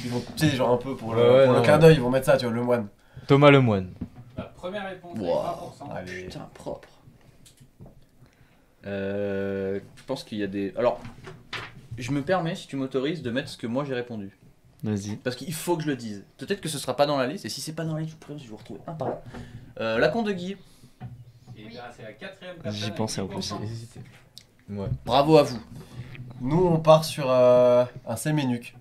Ils vont, tu sais, genre un peu pour le,
Ouais,
pour le
non.
clin d'œil, ils vont mettre ça, tu vois, le moine.
Thomas Lemoine.
La première réponse,
Wow.
avec 20%.
Allez.
Putain, propre. Je pense qu'il y a des. Alors, je me permets, si tu m'autorises, de mettre ce que moi j'ai répondu.
Vas-y.
Parce qu'il faut que je le dise. Peut-être que ce sera pas dans la liste, et si c'est pas dans la liste, je vais vous retrouver un par un. La conte de Guy,
Et bien, c'est la quatrième personne.
J'y
avec
pensais en
10%.
plus.
Hésité. Ouais.
bravo à vous.
Nous, on part sur un séménuc.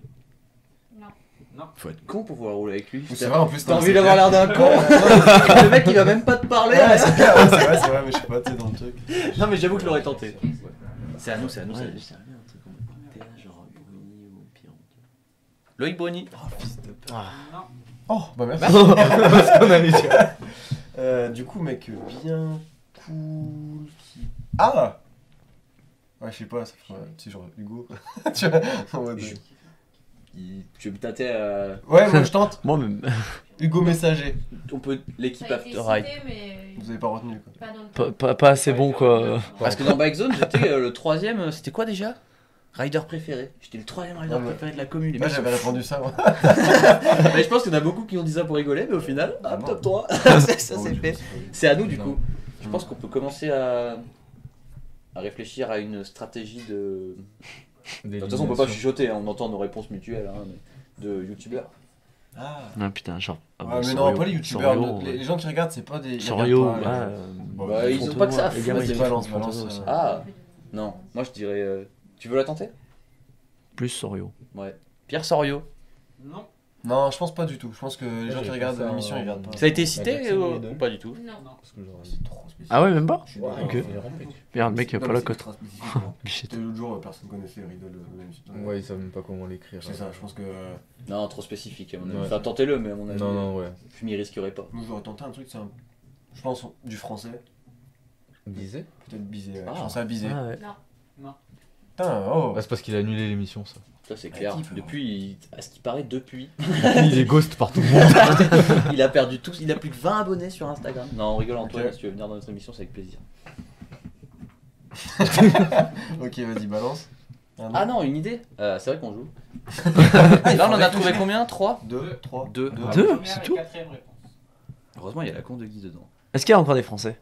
Faut être con pour pouvoir rouler avec lui.
C'est vrai, en plus,
T'as
non,
envie
c'est
d'avoir
clair.
l'air d'un con. Le mec il va même pas te parler.
Ouais, c'est clair, ouais, c'est vrai, mais je sais pas, tu sais, dans le truc.
Non, mais j'avoue que je l'aurais tenté. C'est à nous, c'est à nous.
Ouais,
c'est à nous.
je sais rien, un truc en mode TH, genre Bruni ou pire.
Loïc Bruni.
Non.
Oh, bah merci.
Parce qu'on avait dit.
Du coup, mec, bien cool. Ah! Ouais, je sais pas, ça ferait. Tu sais, genre Hugo. Tu vois, en mode.
Tu veux tâter à.
Ouais, moi je tente.
Moi, même.
Hugo Messager.
On peut l'équipe
Ça a été
After Ride.
cité, mais
Vous avez pas retenu quoi.
pas dans le top.
Pas assez bon, quoi.
Parce que dans Bike Zone, j'étais le troisième. C'était quoi déjà? Rider préféré. J'étais le troisième rider
Ah ouais.
préféré de la commune. Les
Moi
mecs
j'avais
sont
répondu ça, moi.
fous. Mais je pense qu'il y en a beaucoup qui ont dit ça pour rigoler, mais au final,
Ah
hop,
non.
top 3. Ça
Oh,
c'est
je
fait.
sais pas.
C'est à nous du
Non.
coup. Je pense qu'on peut commencer à réfléchir à une stratégie de. De toute façon, on peut pas chuchoter, hein, on entend nos réponses mutuelles hein, mais de youtubeurs.
Ah.
Ah putain, genre.
Ouais, mais non, pas les youtubeurs.
Sorio,
Les gens qui regardent, c'est pas des. ils
Sorio,
regardent pas,
ouais.
Bon,
Bah, ils ont pas que ça à
Les
foutre.
gamins,
Vas-y,
ils
balance,
font
balance,
Fronteau aussi.
Ah non, moi je dirais. Tu veux la tenter?
Plus Sorio.
Ouais. Pierre Sorio.
Non.
Non, je pense pas du tout. Je pense que les gens
j'ai
qui
fait
regardent
ça
l'émission,
en-
ils regardent pas.
Ça a été cité
Jackson
ou
Idol.
pas du tout?
Non.
Parce que genre,
C'est trop spécifique.
Ah ouais, même pas.
Ouais,
Ok.
ouais.
Merde, mec,
Non,
pas
mais
la
c'est
cote.
ultra spécifique, quoi.
Bichette.
C'était l'autre jour, personne connaissait Riddle. Même
Ouais, ils savent même pas comment l'écrire.
C'est ça, je pense que.
Non, trop spécifique à mon avis.
Ouais.
Enfin, tentez-le, mais à mon avis,
Non, non, ouais.
je m'y risquerai pas.
Nous, j'aurais tenté un truc, c'est un. Je pense du français.
Disait
Peut-être Bizet, ouais.
Ah.
Je pensais à Bizet.
Ah ouais.
Putain, oh
Ah, c'est parce qu'il a annulé l'émission, ça.
Ça, c'est clair.
Actif,
Depuis, à ce qui paraît, depuis,
Il est ghost par tout le monde.
il a perdu tout. Il a plus que 20 abonnés sur Instagram. Non, on rigole, Antoine.
Ok.
Si tu veux venir dans notre émission, c'est avec plaisir.
Ok, vas-y, balance.
Ah non, une idée. C'est vrai qu'on joue. Là, on en a trouvé combien 3
2, 3.
2.
Deux,
Première
c'est
et
tout.
quatrième réponse.
Heureusement, il y a la con de Guy dedans.
Est-ce qu'il y a encore des Français?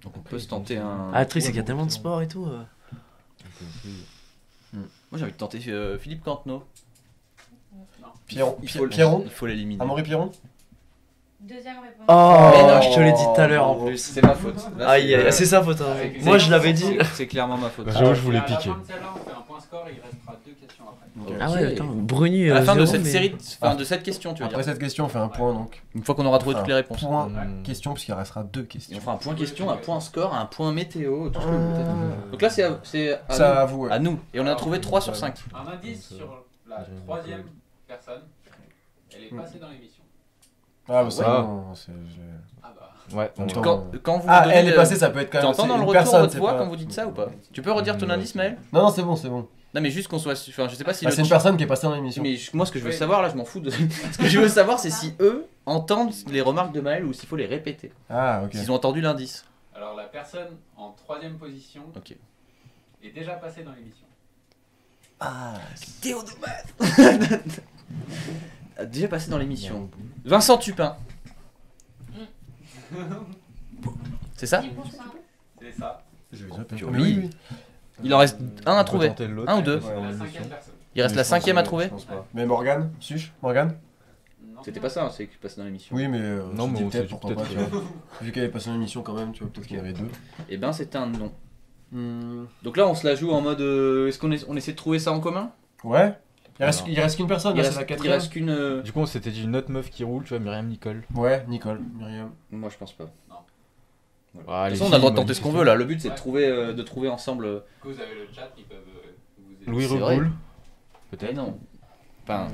Donc on peut se tenter un.
Ah, le truc, c'est qu'il y a tellement de sport et tout.
Moi, j'ai envie de tenter Philippe Cantenot.
Pierron.
Il faut
Pierron.
Il faut l'éliminer.
Amaury Pierron.
Deuxième réponse.
Oh,
Mais non.
je te l'ai dit tout à l'heure en
Bravo.
plus.
C'est ma faute. Là,
Aïe, aïe, c'est sa faute. hein.
C'est-
Moi, je l'avais dit.
C'est clairement ma faute.
J'avoue, je voulais
Et à la
piquer.
fin de celle-là, on fait un point score et il restera 2 questions après.
Ok.
Ah ouais, attends, Bruni.
À la fin de
zéro,
cette
mais-
série, enfin de cette question, tu veux
Après
dire.
cette question, on fait un point donc.
Une fois qu'on aura trouvé
Enfin,
toutes les réponses.
Point
Hmm.
question, puisqu'il restera 2
Et
questions.
on fera un point question, un point score, un point météo, tout ce que vous voulez. Donc là, c'est à,
Ça
nous.
à vous, ouais.
À nous. Et on a trouvé 3 sur 5.
Un indice sur la troisième personne. Elle est passée dans l'émission.
Ah, bah ça,
Ah.
non, c'est.
Ah bah.
Ouais, on
Attends.
Quand vous
Ah,
donnez
elle est
le-
passée, ça peut être quand
Tu
même.
entends
c'est
dans le
une
retour
personne,
votre
c'est
voix
pas-
quand vous dites ça ou pas? Tu peux redire ton
Ouais,
indice, Maël?
Non, non, c'est bon, c'est bon.
Non, mais juste qu'on soit. Enfin, je sais pas si
Ah,
le
c'est une personne qui est passée dans l'émission.
Mais moi, ce que je veux savoir là, je m'en fous de. Ce que je veux savoir, c'est si eux entendent les remarques de Maël ou s'il faut les répéter.
Ah, ok.
S'ils ont entendu l'indice.
Alors la personne en troisième position
Ok.
est déjà passée dans l'émission.
Ah,
Théo de Math a déjà passé dans l'émission. Vincent Tupin. C'est ça?
10%.
C'est ça.
je vais zapper.
Purée.
Mais oui, oui.
Il en reste un à
peut
trouver.
tenter l'autre.
Un ou deux.
Ouais,
C'est
on
la
est
cinquième
sûr.
personne.
Il reste
Mais
la
je pense
cinquième à
que-
trouver.
je pense pas. Mais Morgane, Suche, Morgane.
Non.
C'était pas ça, hein, c'est qui passait dans l'émission.
Oui, mais.
Non,
je
mais
dis
on
peut-être,
s'est dit
pourquoi pas,
peut-être,
tu vois. Vu qu'elle est passée dans l'émission quand même, tu vois, peut-être qu'il y en avait 2.
Et ben c'était un nom. Donc là on se la joue en mode est-ce on essaie de trouver ça en commun?
Ouais.
Alors.
Il reste qu'une personne,
Il
là, c'est
reste,
la
il
quatrième.
reste qu'une.
Du coup, on s'était dit une autre meuf qui roule, tu vois, Myriam Nicole.
Ouais, Nicole, Myriam.
Moi je pense pas.
Ah,
De
les
toute façon on a le droit de
filles,
tenter ce qu'on veut là. Le but c'est de trouver ensemble.
Du coup, vous avez le chat, ils peuvent vous aider.
Louis
C'est vrai.
Regoul.
Mais
Peut-être.
non. Enfin,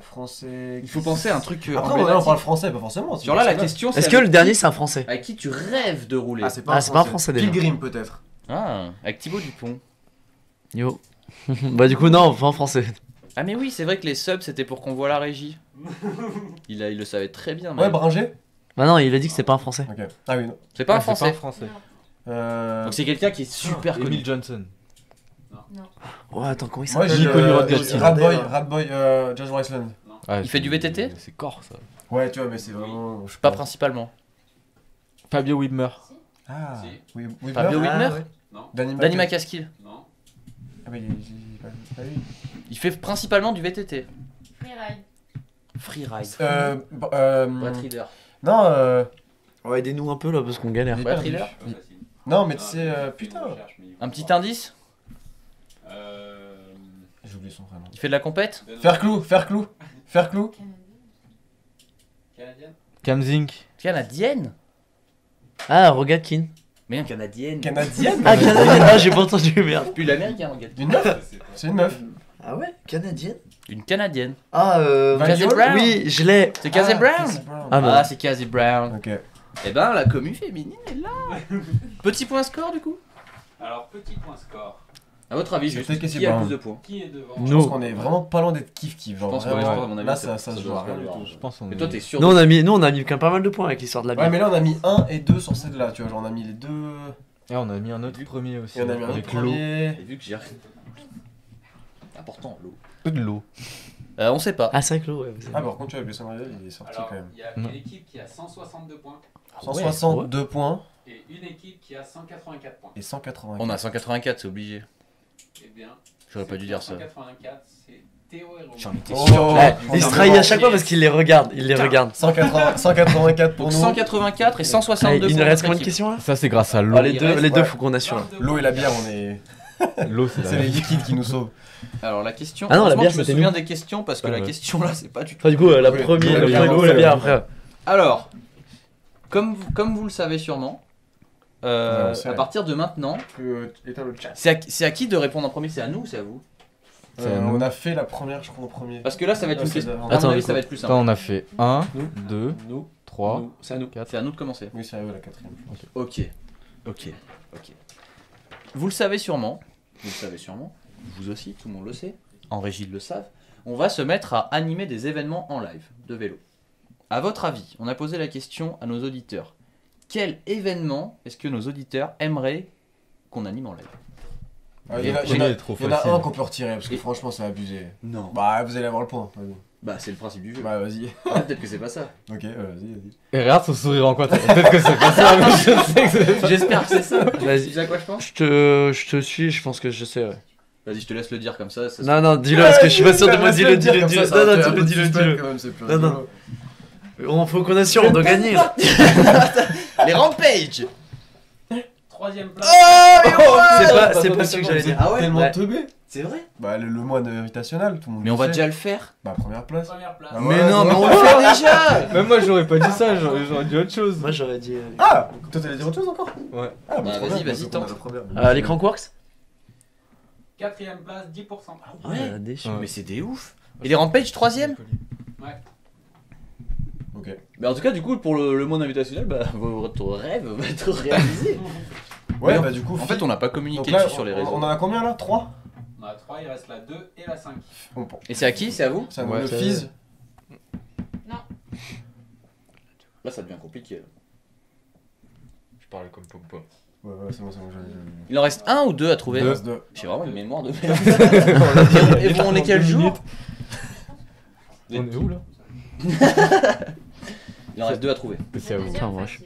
Français.
il faut penser à un truc.
Après, on
emblématique.
parle français, pas forcément.
Genre là la question c'est.
Est-ce que
avec
le dernier,
qui-
c'est un Français?
Avec qui tu rêves de rouler?
Ah, c'est
Ah, c'est pas un Français déjà.
Pilgrim, peut-être.
Ah, avec Thibaut Dupont.
Yo. Bah, du coup, non, pas en français.
Ah mais oui, c'est vrai que les subs c'était pour qu'on voit la régie. Il le savait très bien.
Ouais,
Maël.
Bringer.
Bah, non, il a dit que c'était pas un français.
Ok. Ah oui, non.
C'est pas un
Ah, c'est
français.
français.
Donc c'est quelqu'un qui est super connu.
Emile Johnson.
Ouais, attends, comment il
Moi,
s'appelle?
j'ai
Nico Nurot-Gatien.
Radboy, Jazz Riceland.
Ah,
Il fait du VTT?
C'est corps ça.
Ouais, tu vois, mais c'est vraiment. je sais
Pas principalement.
Fabio Widmer.
Ah,
Si.
oui, oui,
Fabio
Blur.
Widmer?
Ah, ouais.
Non,
Danny McCaskill.
non.
Ah, mais pas lui.
Il fait principalement du VTT.
Freeride.
Freeride. Brett Reader.
Non,
Ouais, aidez-nous un peu là parce qu'on galère.
Brett Reader.
Pas facile.
non, mais
Ah,
c'est.
j'ai fait une
Putain.
recherche, mais il
Un
faut
petit
voir.
indice?
J'ai oublié son prénom.
Il fait de la compète?
Fairclou.
Canadienne.
Cam Zink.
Canadienne?
Ah, Rogatkin.
Mais non, canadienne.
Canadienne.
Ah, canadienne. Ah, j'ai pas entendu, merde.
Plus l'américain, regarde.
Une meuf.
Je sais pas.
C'est une meuf.
Ah ouais, canadienne.
Une canadienne.
Ah,
Casey
Valiol.
Brown.
oui, je l'ai.
C'est Casey
Ah,
Brown.
Casey Brown.
Ah, bah.
Ah, c'est Casey Brown.
Ok.
Eh ben, la commu féminine est là. Petit point score du coup.
Alors, petit point score.
À votre avis,
C'est
juste
peut-être Casey
qui a le
Brown.
plus de points?
Qui est devant?
Nous.
Je pense qu'on est vraiment pas loin d'être kiff-kiff. Genre,
Je pense que
vraiment,
ouais, je pense, à mon avis,
là,
ça
ça se
doit
joue à
se
rien du
voir.
tout.
Je pense on
Mais
est-
toi, t'es sûr
Nous,
de-
on a mis quand même pas mal de points avec l'histoire de la
Ouais,
bière.
mais là, on a mis 1 et 2 sur celle-là, tu vois. Genre, on a mis les deux.
Et on a mis un autre premier aussi.
Et on a mis un autre
avec l'eau.
premier.
Et vu que j'ai. Important, l'eau.
De l'eau.
On sait pas.
Ah, c'est vrai que l'eau, ouais. vous avez-
Ah, par contre, tu vois, Jason Riddle, il est sorti
Alors,
quand même.
il y a
Non.
une équipe qui a 162 points
162 points
et une équipe qui a 184 points.
et 180.
On a 184, c'est obligé.
Eh bien,
J'aurais pas dû dire ça.
184, c'est Théo et Romain.
J'en étais
Oh,
sûr.
Ouais,
on
il se
a
trahit
vraiment-
à chaque fois parce qu'il les regarde. Il les regarde.
184 pour
Donc
nous.
184 et
Ah,
162
il
pour
nous reste
notre
combien de
équipe.
questions là?
Ça, c'est grâce à l'eau.
Ah,
il
les deux,
reste,
les deux,
ouais.
faut qu'on assure.
22
L'eau et la bière, on est.
L'eau, c'est
C'est
la
les liquides qui nous sauvent.
Alors la question.
Ah non, la
heureusement
bière,
que je me
c'était
souviens
nous.
des questions parce que
Ah
la
ouais.
question là, c'est pas du tout.
Enfin, du coup, la
Oui,
première,
la
le
bière,
frigo,
ouais,
la bière
ouais.
après.
Alors, comme vous le savez sûrement,
Ouais, on sait.
à partir de maintenant,
Éteins le chat.
c'est à qui de répondre en premier? C'est à nous ou c'est à vous?
On a fait la première, je crois, en premier.
Parce que là, ça va être une
c'est
question.
d'avant.
À mon
Attends,
avis,
du
ça va
coup.
être plus
Attends,
simple.
on a fait 1,
Nous.
2,
Nous.
3,
Nous. C'est à nous.
4.
C'est à nous de commencer.
Oui, c'est à eux la quatrième.
Ok. Vous le savez sûrement. Vous aussi, tout le monde le sait. En régie, ils le savent. On va se mettre à animer des événements en live de vélo. À votre avis, on a posé la question à nos auditeurs. Quel événement est-ce que nos auditeurs aimeraient qu'on anime en live?
Ah, il y en a-
Le
il y en
premier
a-
est trop
il y en a
facile.
un qu'on peut retirer parce que
Et-
franchement, c'est abusé.
Non.
Bah, vous allez avoir le point. Vas-y.
Bah, c'est le principe du jeu.
Bah, vas-y.
Ah, peut-être que c'est pas ça.
Ok, vas-y.
Et regarde son sourire en quoi. Peut-être que c'est pas ça, mais je sais que c'est ça.
J'espère que c'est ça. Tu
Vas-y.
sais à quoi je pense?
Je te suis, je pense que je sais, ouais.
Vas-y, je te laisse le dire comme ça.
Non, non, dis-le, parce que je suis pas sûr de moi. Dis-le, dis-le, dis-le. Non, non, dis-le. Non, non. On faut qu'on assure, on doit gagner.
Les Rampage.
Troisième place.
C'est pas ce que j'allais dire.
Ah ouais?
Tellement
Ouais.
teubé.
C'est vrai?
Bah, le moine invitationnel, tout le monde
Mais on
le
va
sait.
déjà le faire.
Bah, première place.
Première place.
Ah
Mais
ouais,
non,
non.
mais on le fait déjà.
Même moi, j'aurais pas dit ça, j'aurais dit autre chose.
Moi, j'aurais dit.
Ah, toi, t'allais dire autre chose encore?
Ouais.
Ah,
Bah,
trop
vas-y,
bien,
vas-y,
donc on a
tente.
la première.
Les Crankworks.
Quatrième place, 10%.
Ouais.
Déçu.
Ouais.
Mais c'est des ouf. Et les Rampage, troisième?
Ok.
Mais en tout cas, du coup, pour le monde invitationnel, bah, votre rêve va être réalisé.
Ouais,
Mais
bah, du coup,
En fait, on n'a pas communiqué
donc là,
dessus sur les réseaux.
on en a combien là? 3?
On a 3, il reste la 2 et la 5.
Et c'est à qui? C'est à vous?
Ça
Ouais,
le
ça-
Fizz.
Là, ça devient compliqué.
Je parlais comme Pompo.
Ouais, c'est bon, j'ai.
Il en reste un ou deux à trouver?
Deux.
J'ai vraiment une mémoire de merde. Et bon, on est quel jour?
On est où là?
Il en reste deux à trouver.
C'est à vous.
Putain, moi, je-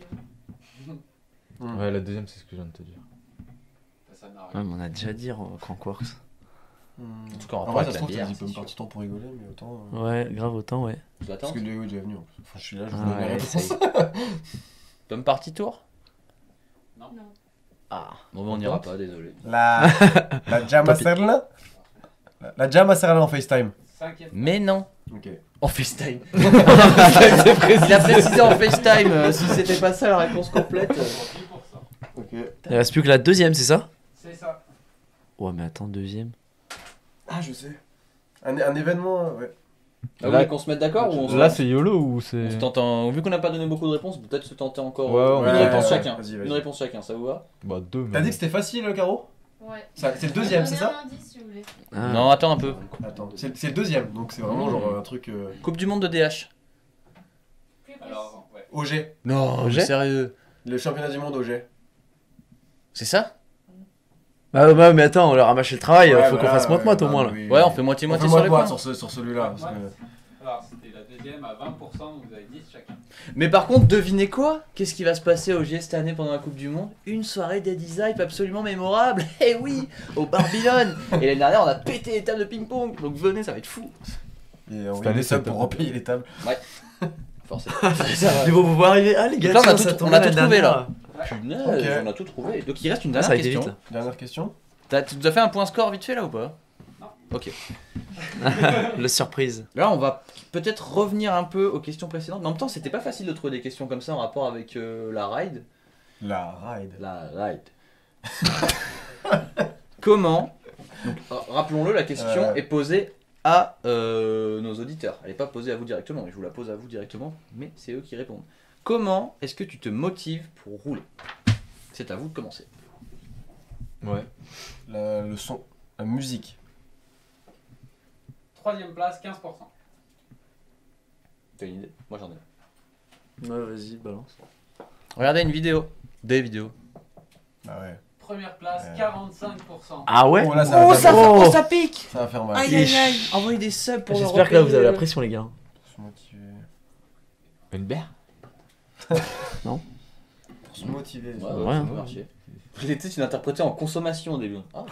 Ouais, la deuxième, c'est ce que je viens de te dire.
Ça n'a
Ouais,
rien.
mais on a déjà dit Crankworks.
En tout cas, en
En
rapport
vrai,
avec
ça se
la
trouve,
bière,
t'as dit
c'est
pas me
sûr.
parti temps pour rigoler, mais autant.
Ouais, grave autant, ouais.
Je dois
Parce
attendre.
que Léo est déjà venu. Enfin, je suis là, je vous
Ah
donne les
ouais,
réponses.
ça y est.
Tom Party Tour?
Non.
Ah, bon, bah, on n'ira pas, désolé.
La Jama Serla. La Jama Serla en FaceTime.
Cinquième
Mais non,
Ok.
en FaceTime. Il a précisé en FaceTime, si c'était pas ça la réponse complète.
place, 10%.
Ok.
Il reste plus que la deuxième, c'est ça?
C'est ça.
Ouais, mais attends, deuxième.
Ah, je sais. Un événement, ouais.
Ah, vous
Là-
voulez qu'on se mette d'accord ou on se
Là, c'est YOLO ou
on
c'est.
se tente vu qu'on n'a pas donné beaucoup de réponses, peut-être se tenter encore
Ouais, on
une
va-
réponse
ouais,
chacun.
vas-y,
Une
vas-y.
réponse chacun, ça vous va?
Bah, deux. mais
T'as dit
bon.
que c'était facile, Caro?
Ouais.
C'est le deuxième, c'est ça?
Un indice si vous voulez.
Ah.
Non, attends un peu.
Attends, c'est le deuxième, donc c'est vraiment genre un truc.
Coupe du monde de DH.
Plus précis.
Alors, ouais.
OG.
Non,
Roger
sérieux.
Le championnat du monde OG.
C'est ça?
Bah, ouais, mais attends, on leur a mâché le travail,
Ouais,
faut qu'on
voilà,
fasse moite-moite au
ouais,
moins là.
oui.
Ouais, on fait
On
moitié-moitié
fait
sur les
moite-moite
points.
sur celui-là. parce que-
Alors, c'était la deuxième à 20%, donc vous avez 10 chacun.
Mais par contre, devinez quoi? Qu'est-ce qui va se passer au GS cette année pendant la Coupe du Monde? Une soirée Daddy's Hype absolument mémorable. Eh oui, au Babylone. Et l'année dernière, on a pété les tables de ping-pong. Donc venez, ça va être fou.
Et on
Cette
va
année,
des subs
c'est
pour
top.
repayer les tables.
Forcément.
Ils vont pouvoir arriver. Ah, les gars,
Donc là, on a
tiens,
tout-
ça
on
tombe
a
la
tout trouvé,
dernière.
là. Punaise,
Ok.
on a tout trouvé. Donc il reste une
Ah,
dernière
ça a été
question.
vite.
Dernière question.
Tu nous as fait un point score vite fait là ou pas?
Non.
Ok.
La surprise.
Là, on va peut-être revenir un peu aux questions précédentes. Mais en même temps, c'était pas facile de trouver des questions comme ça en rapport avec la ride.
La ride.
La ride. Comment donc, rappelons-le, la question est posée à nos auditeurs. Elle n'est pas posée à vous directement. Et je vous la pose à vous directement, mais c'est eux qui répondent. Comment est-ce que tu te motives pour rouler? C'est à vous de commencer.
Ouais.
Le son. La musique.
Troisième place, 15%.
T'as une idée? Moi j'en ai.
Ouais, vas-y, balance.
Regardez une vidéo. Des vidéos.
Ah ouais.
Première place,
Ouais.
45%.
Ah ouais?
Oh là, ça va faire mal.
Oh,
ça pique!
Ça va faire mal.
Aïe aïe aïe! Envoyez des subs pour
J'espère que là vous avez la pression, les gars.
Pour se motiver.
Une bière?
Pour se motiver.
Ouais,
ça.
ouais,
Ouais,
ça
hein.
peut marcher. Je l'ai tu l'as interprété en consommation au début. Ah,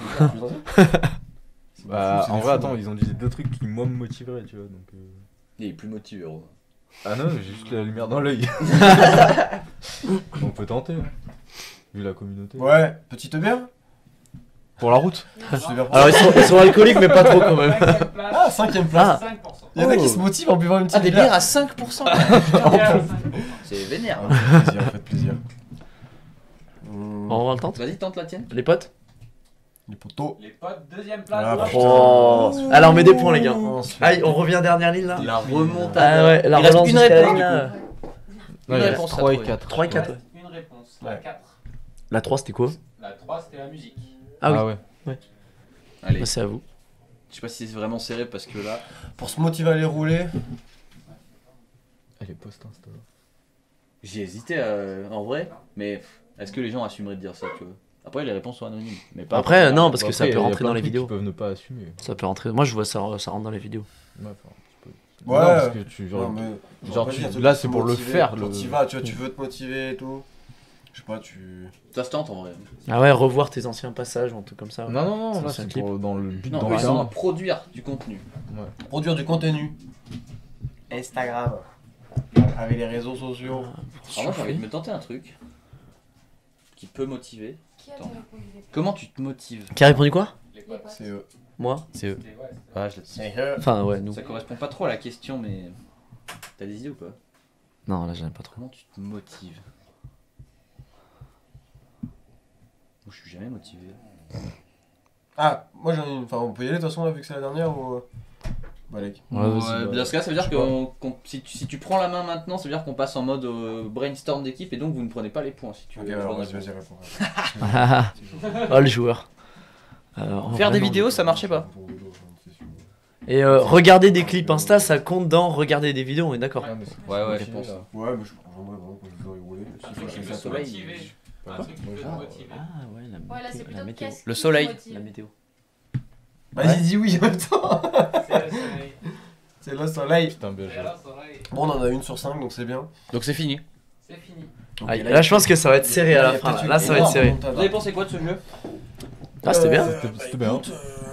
Bah,
c'est
en
des
vrai,
fous,
attends,
ouais.
ils ont dit deux trucs qui, moi, me motiveraient, tu vois. Donc,
il est plus motivé, Ro.
Ah non, j'ai juste la lumière dans l'œil. On peut tenter, hein, vu la communauté.
Ouais, petite bière.
Pour la route.
Alors ils sont alcooliques mais pas trop quand même.
Ah, 5ème place.
Ah.
5%.
Il y en a qui se motivent en buvant une petite
Ah, des bières à 5%. C'est vénère.
Faites plaisir.
On va le tente.
Vas-y, tente la tienne.
Les potes.
Les poteaux.
Les potes, deuxième place.
Ah,
Bravo.
putain.
Oh. Allez on met des points les gars.
On se fait-
Allez on revient dernière ligne là.
La remontada.
Ah ouais la
Il reste
relance
une
jusqu'à la
réponse,
ligne
du
là.
Une
Ouais, il
réponse
reste
à
3 et
trouver.
4.
3 et 4 ouais.
Une réponse.
Ouais.
La 4.
La 3 c'était quoi?
La 3, c'était la musique.
Ah oui.
ouais.
Allez,
Bah, c'est à vous.
je sais pas si c'est vraiment serré parce que là.
Pour se motiver à aller rouler.
Elle est post Insta.
J'ai hésité en vrai, mais est-ce que les gens assumeraient de dire ça, tu vois? Après, les réponses sont anonymes. Mais pas
Après non parce
Bon,
que ça
après,
peut
y a
rentrer
plein
dans
de
les
trucs
vidéos.
qui peuvent ne pas assumer.
Ça peut rentrer. Moi je vois ça rentre dans les vidéos.
Ouais, enfin, tu peux-
Ouais.
Non, parce que tu genre,
Non, mais-
genre,
Vas-y,
tu-
un truc
là,
pour
c'est
se
pour le
motiver,
faire,
Quand
le-
tu vas, tu vois, tu veux te motiver et tout. Je sais pas, tu.
Ça se tente en vrai.
Ah ouais revoir tes anciens passages ou un truc comme ça.
Non, non,
Ça,
non, là
c'est un
c'est
clip.
dans le but
Non,
dans
eux,
le
ils sont
terrain.
à produire du contenu.
Produire du contenu. Instagram. Avec les réseaux sociaux.
Alors moi, j'ai envie de me tenter un truc qui peut motiver.
Qui a
Attends.
répondu les potes?
Comment tu te motives?
Qui a répondu quoi?
Les
Les
potes.
potes.
C'est eux.
Moi.
C'est eux.
C'était- ouais, c'était-
Ah, je l'ai-
C'est eux.
Enfin ouais nous.
Ça correspond pas trop à la question, mais t'as des idées ou pas?
Non là j'aime pas trop.
Comment tu te motives? Moi, je suis jamais motivé.
Ah, moi j'en ai une. Enfin, on peut y aller de toute façon là vu que c'est la dernière ou. Balek.
Ouais, vas-y,
Dans ce cas, ça veut dire que si tu prends la main maintenant, ça veut dire qu'on passe en mode brainstorm d'équipe et donc vous ne prenez pas les points si tu
Ok,
veux.
alors
prendre
vas-y,
la
vas-y,
main.
réponds.
Oh le joueur. En
Faire
vrai,
des
non.
vidéos, ça marchait pas.
Et regarder des clips Insta, ça compte dans regarder des vidéos, on est d'accord.
Ouais, ouais, je
Ok,
pense.
là.
Ouais, mais je prendrais vraiment quand je veux rouler.
Un
faut
truc
que
qui
je
peut
fasse
te
soleil.
motiver. Un truc qui peut te motiver.
Ah ouais,
Ouais, là, c'est plutôt
météo.
qu'est-ce
Le
qui
soleil.
te motive?
La météo.
Vas-y, dis oui en même temps.
C'est le soleil.
C'est le soleil.
Putain, bien
C'est
joué.
le soleil.
Bon, on en a une sur 5 donc c'est bien.
Donc c'est fini.
C'est fini.
Ok,
Ah, là je pense que ça va être serré à la
il y a
fin.
peut-être
Là
une
ça va être
énorme
serré.
remontada.
Vous avez pensé quoi de ce jeu?
Ah c'était bien.
C'était bien.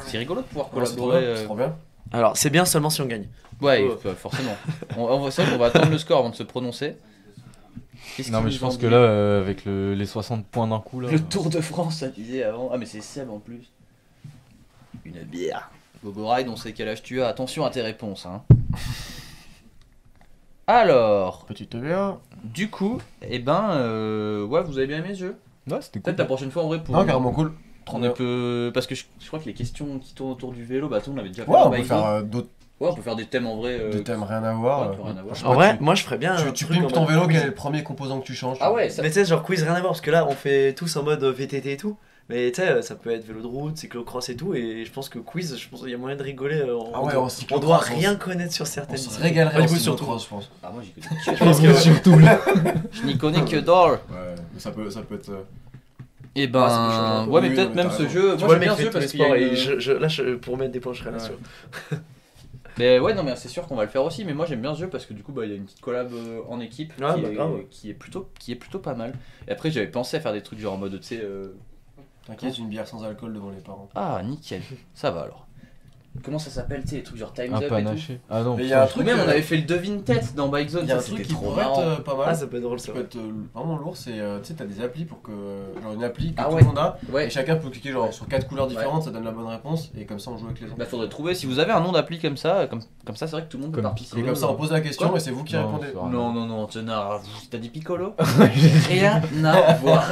C'est rigolo de pouvoir
Ouais, c'est trop
collaborer.
bien, c'est trop bien.
Alors c'est bien seulement si on gagne.
Ouais, forcément. C'est vrai qu'on va attendre le score avant de se prononcer. Qu'est-ce
Non,
qu'ils
mais
nous
je pense
ont
que
dit
là, avec les 60 points d'un coup, là.
Le Tour de France, ça disait avant. Ah, mais c'est Seb en plus. Une bière. Gogo Ride, on sait quel âge tu as. Attention à tes réponses. Hein. Alors,
Petite bière.
du coup, ouais, vous avez bien aimé ce jeu?
Ouais, c'était
Peut-être
cool.
la prochaine fois, en vrai, pour.
Non, carrément cool. Trop
On
bien.
peut. Parce que je crois que les questions qui tournent autour du vélo, bah, tout, on l'avait déjà fait.
Ouais,
dans
on peut
Bike
faire
Zone.
d'autres
Ouais, on peut faire des thèmes en vrai.
thèmes rien à
ouais,
voir.
on peut rien avoir.
Je sais
En
pas,
vrai,
tu-
moi je ferais bien. un
Tu
truc
primes
en
ton
mode
vélo,
quiz.
quel est le premier composant que tu changes
Ah ouais, ça.
Mais tu sais, genre quiz rien à voir parce que là on fait tous en mode VTT et tout. Mais tu sais, ça peut être vélo de route, cyclocross et tout. Et je pense que quiz, je pense qu'il y a moyen de rigoler.
Ah ouais,
On doit rien connaître sur
On
certaines
se
disciplines.
régalerait
Pas
en
du coup, surtout.
cyclocross, je pense.
Ah, moi, j'y connais.
Je pense que
surtout
Je n'y connais que d'or.
Ouais, mais ça peut être.
Et
Ah, ça peut changer un
ben.
peu.
Ouais, mais
Oui,
peut-être
non, mais
même
t'as
ce
raison.
jeu.
tu
Moi,
vois le
j'aime
mec
bien ce
fait
jeu
tous les
parce qu'il y a
sports
une-
et là pour mettre des points je serais là
Ouais.
sûr.
Mais ouais, non, mais c'est sûr qu'on va le faire aussi. Mais moi, j'aime bien ce jeu parce que du coup, bah, il y a une petite collab en équipe
Ouais,
qui,
bah,
est,
grave.
qui est plutôt pas mal. Et après, j'avais pensé à faire des trucs genre en mode, tu sais.
T'inquiète, une bière sans alcool devant les parents.
Ah, nickel. Ça va alors. Comment ça s'appelle, tu sais, les trucs genre Time's
un
Up et tout.
panaché. Ah non,
Mais il y a un
Ou
truc.
même, on avait fait le devine tête dans Bike Zone.
Il y a un
ça,
truc
c'était
qui
trop
pourrait
marrant.
être pas mal.
Ah ça peut être drôle
Ça
ça.
peut être vraiment lourd, c'est tu sais, t'as des applis pour que. Genre une appli que
Ah
tout
ouais.
le monde a,
Ouais.
et chacun peut cliquer genre sur 4 couleurs
Ouais.
différentes, ça donne la bonne réponse, et comme ça on joue avec les autres.
Bah, faudrait trouver. Si vous avez un nom d'appli comme ça, c'est vrai que tout le monde peut
Comme
participer.
Et comme ça on pose la question
Quoi
et c'est vous qui
Non,
répondez.
c'est vrai.
Non, t'as dit Piccolo? Rien à voir.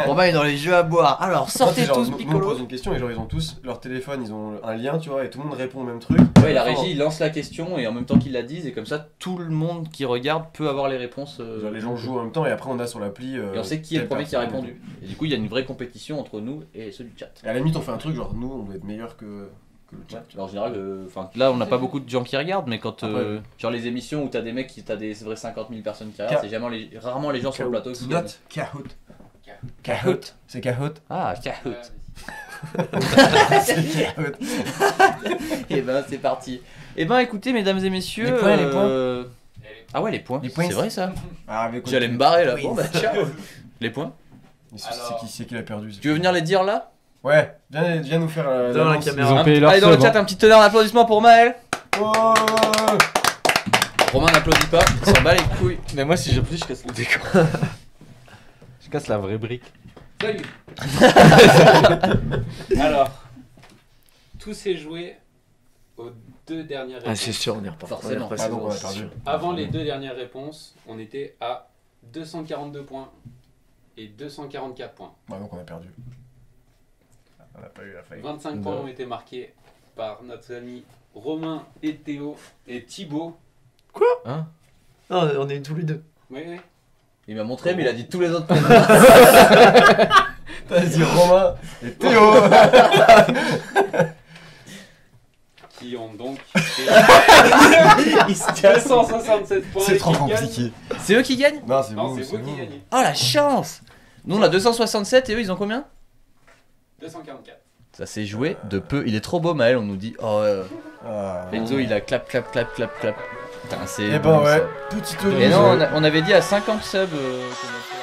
On va aller dans les jeux à boire. Alors,
Non, c'est
sortez
genre,
tous
nous, on
Piccolo.
pose une question et genre ils ont tous leur téléphone, ils ont un lien, tu vois, et tout le monde répond au même truc.
Ouais, la régie il lance la question et en même temps qu'ils la disent, et comme ça tout le monde qui regarde peut avoir les réponses.
Genre, les gens jouent en même temps et après on a sur l'appli.
Et on sait qui est le
telle
premier qui a
personne.
répondu. Et du coup, il y a une vraie compétition entre nous et ceux du chat.
Et à la limite on fait un truc genre nous on doit être meilleur que le
Ouais.
chat.
Alors, en général, là on n'a pas beaucoup de gens qui regardent, mais quand
Après.
genre les émissions où t'as des mecs t'as des vrais 50 000 personnes qui regardent, c'est jamais rarement les gens sur le plateau qui gagnent.
Note Kahoot. Kahoot. C'est Kahoot.
Ah, Kahoot.
C'est Kahoot.
Et ben c'est parti. Et ben écoutez mesdames et messieurs.
Les points, les
points. Ah ouais, les points.
Les points,
C'est vrai ça.
Ah, avec
J'allais me barrer là.
Oui.
Bon bah ciao. Les points.
C'est qui l'a perdu
Tu veux venir les dire là?
Ouais, viens nous faire
Dans la
l'annonce.
caméra.
Ils ont payé leur
Allez dans le
sub,
chat
hein.
un petit tonnerre d'applaudissements pour Maël.
Oh
Romain n'applaudit pas, il s'en bat les couilles.
Mais moi, si j'appuie, je casse le décor. Je casse la vraie brique.
Salut. Alors, tout s'est joué aux 2 dernières
Ah,
réponses.
c'est sûr, on est reparti.
Forcément.
Ah donc on a perdu.
Avant les 2 dernières réponses, on était à 242 points et 244 points.
Ah donc on a perdu. On a pas eu la faille.
25 points ont été marqués par notre ami Romain et Théo et Thibaut.
Hein?
Non, on est tous les deux.
Oui, oui.
Il m'a montré, mais il a dit tous les autres prénoms.
Vas-y Romain et Théo.
Qui ont donc
Il se casse.
267 points.
C'est
et
trop
qui gagnent.
compliqué.
C'est eux qui gagnent?
Non c'est
Non,
vous,
c'est vous qui gagnez.
Oh la chance! Nous on a 267 et eux ils ont combien?
244.
Ça s'est joué de peu. Il est trop beau Maël, on nous dit. Oh
Ah.
Enzo il a clap clap clap clap clap. Putain c'est.
Et
bon,
bah ouais,
ça.
petite
Et non, on avait dit à 50 subs. Comment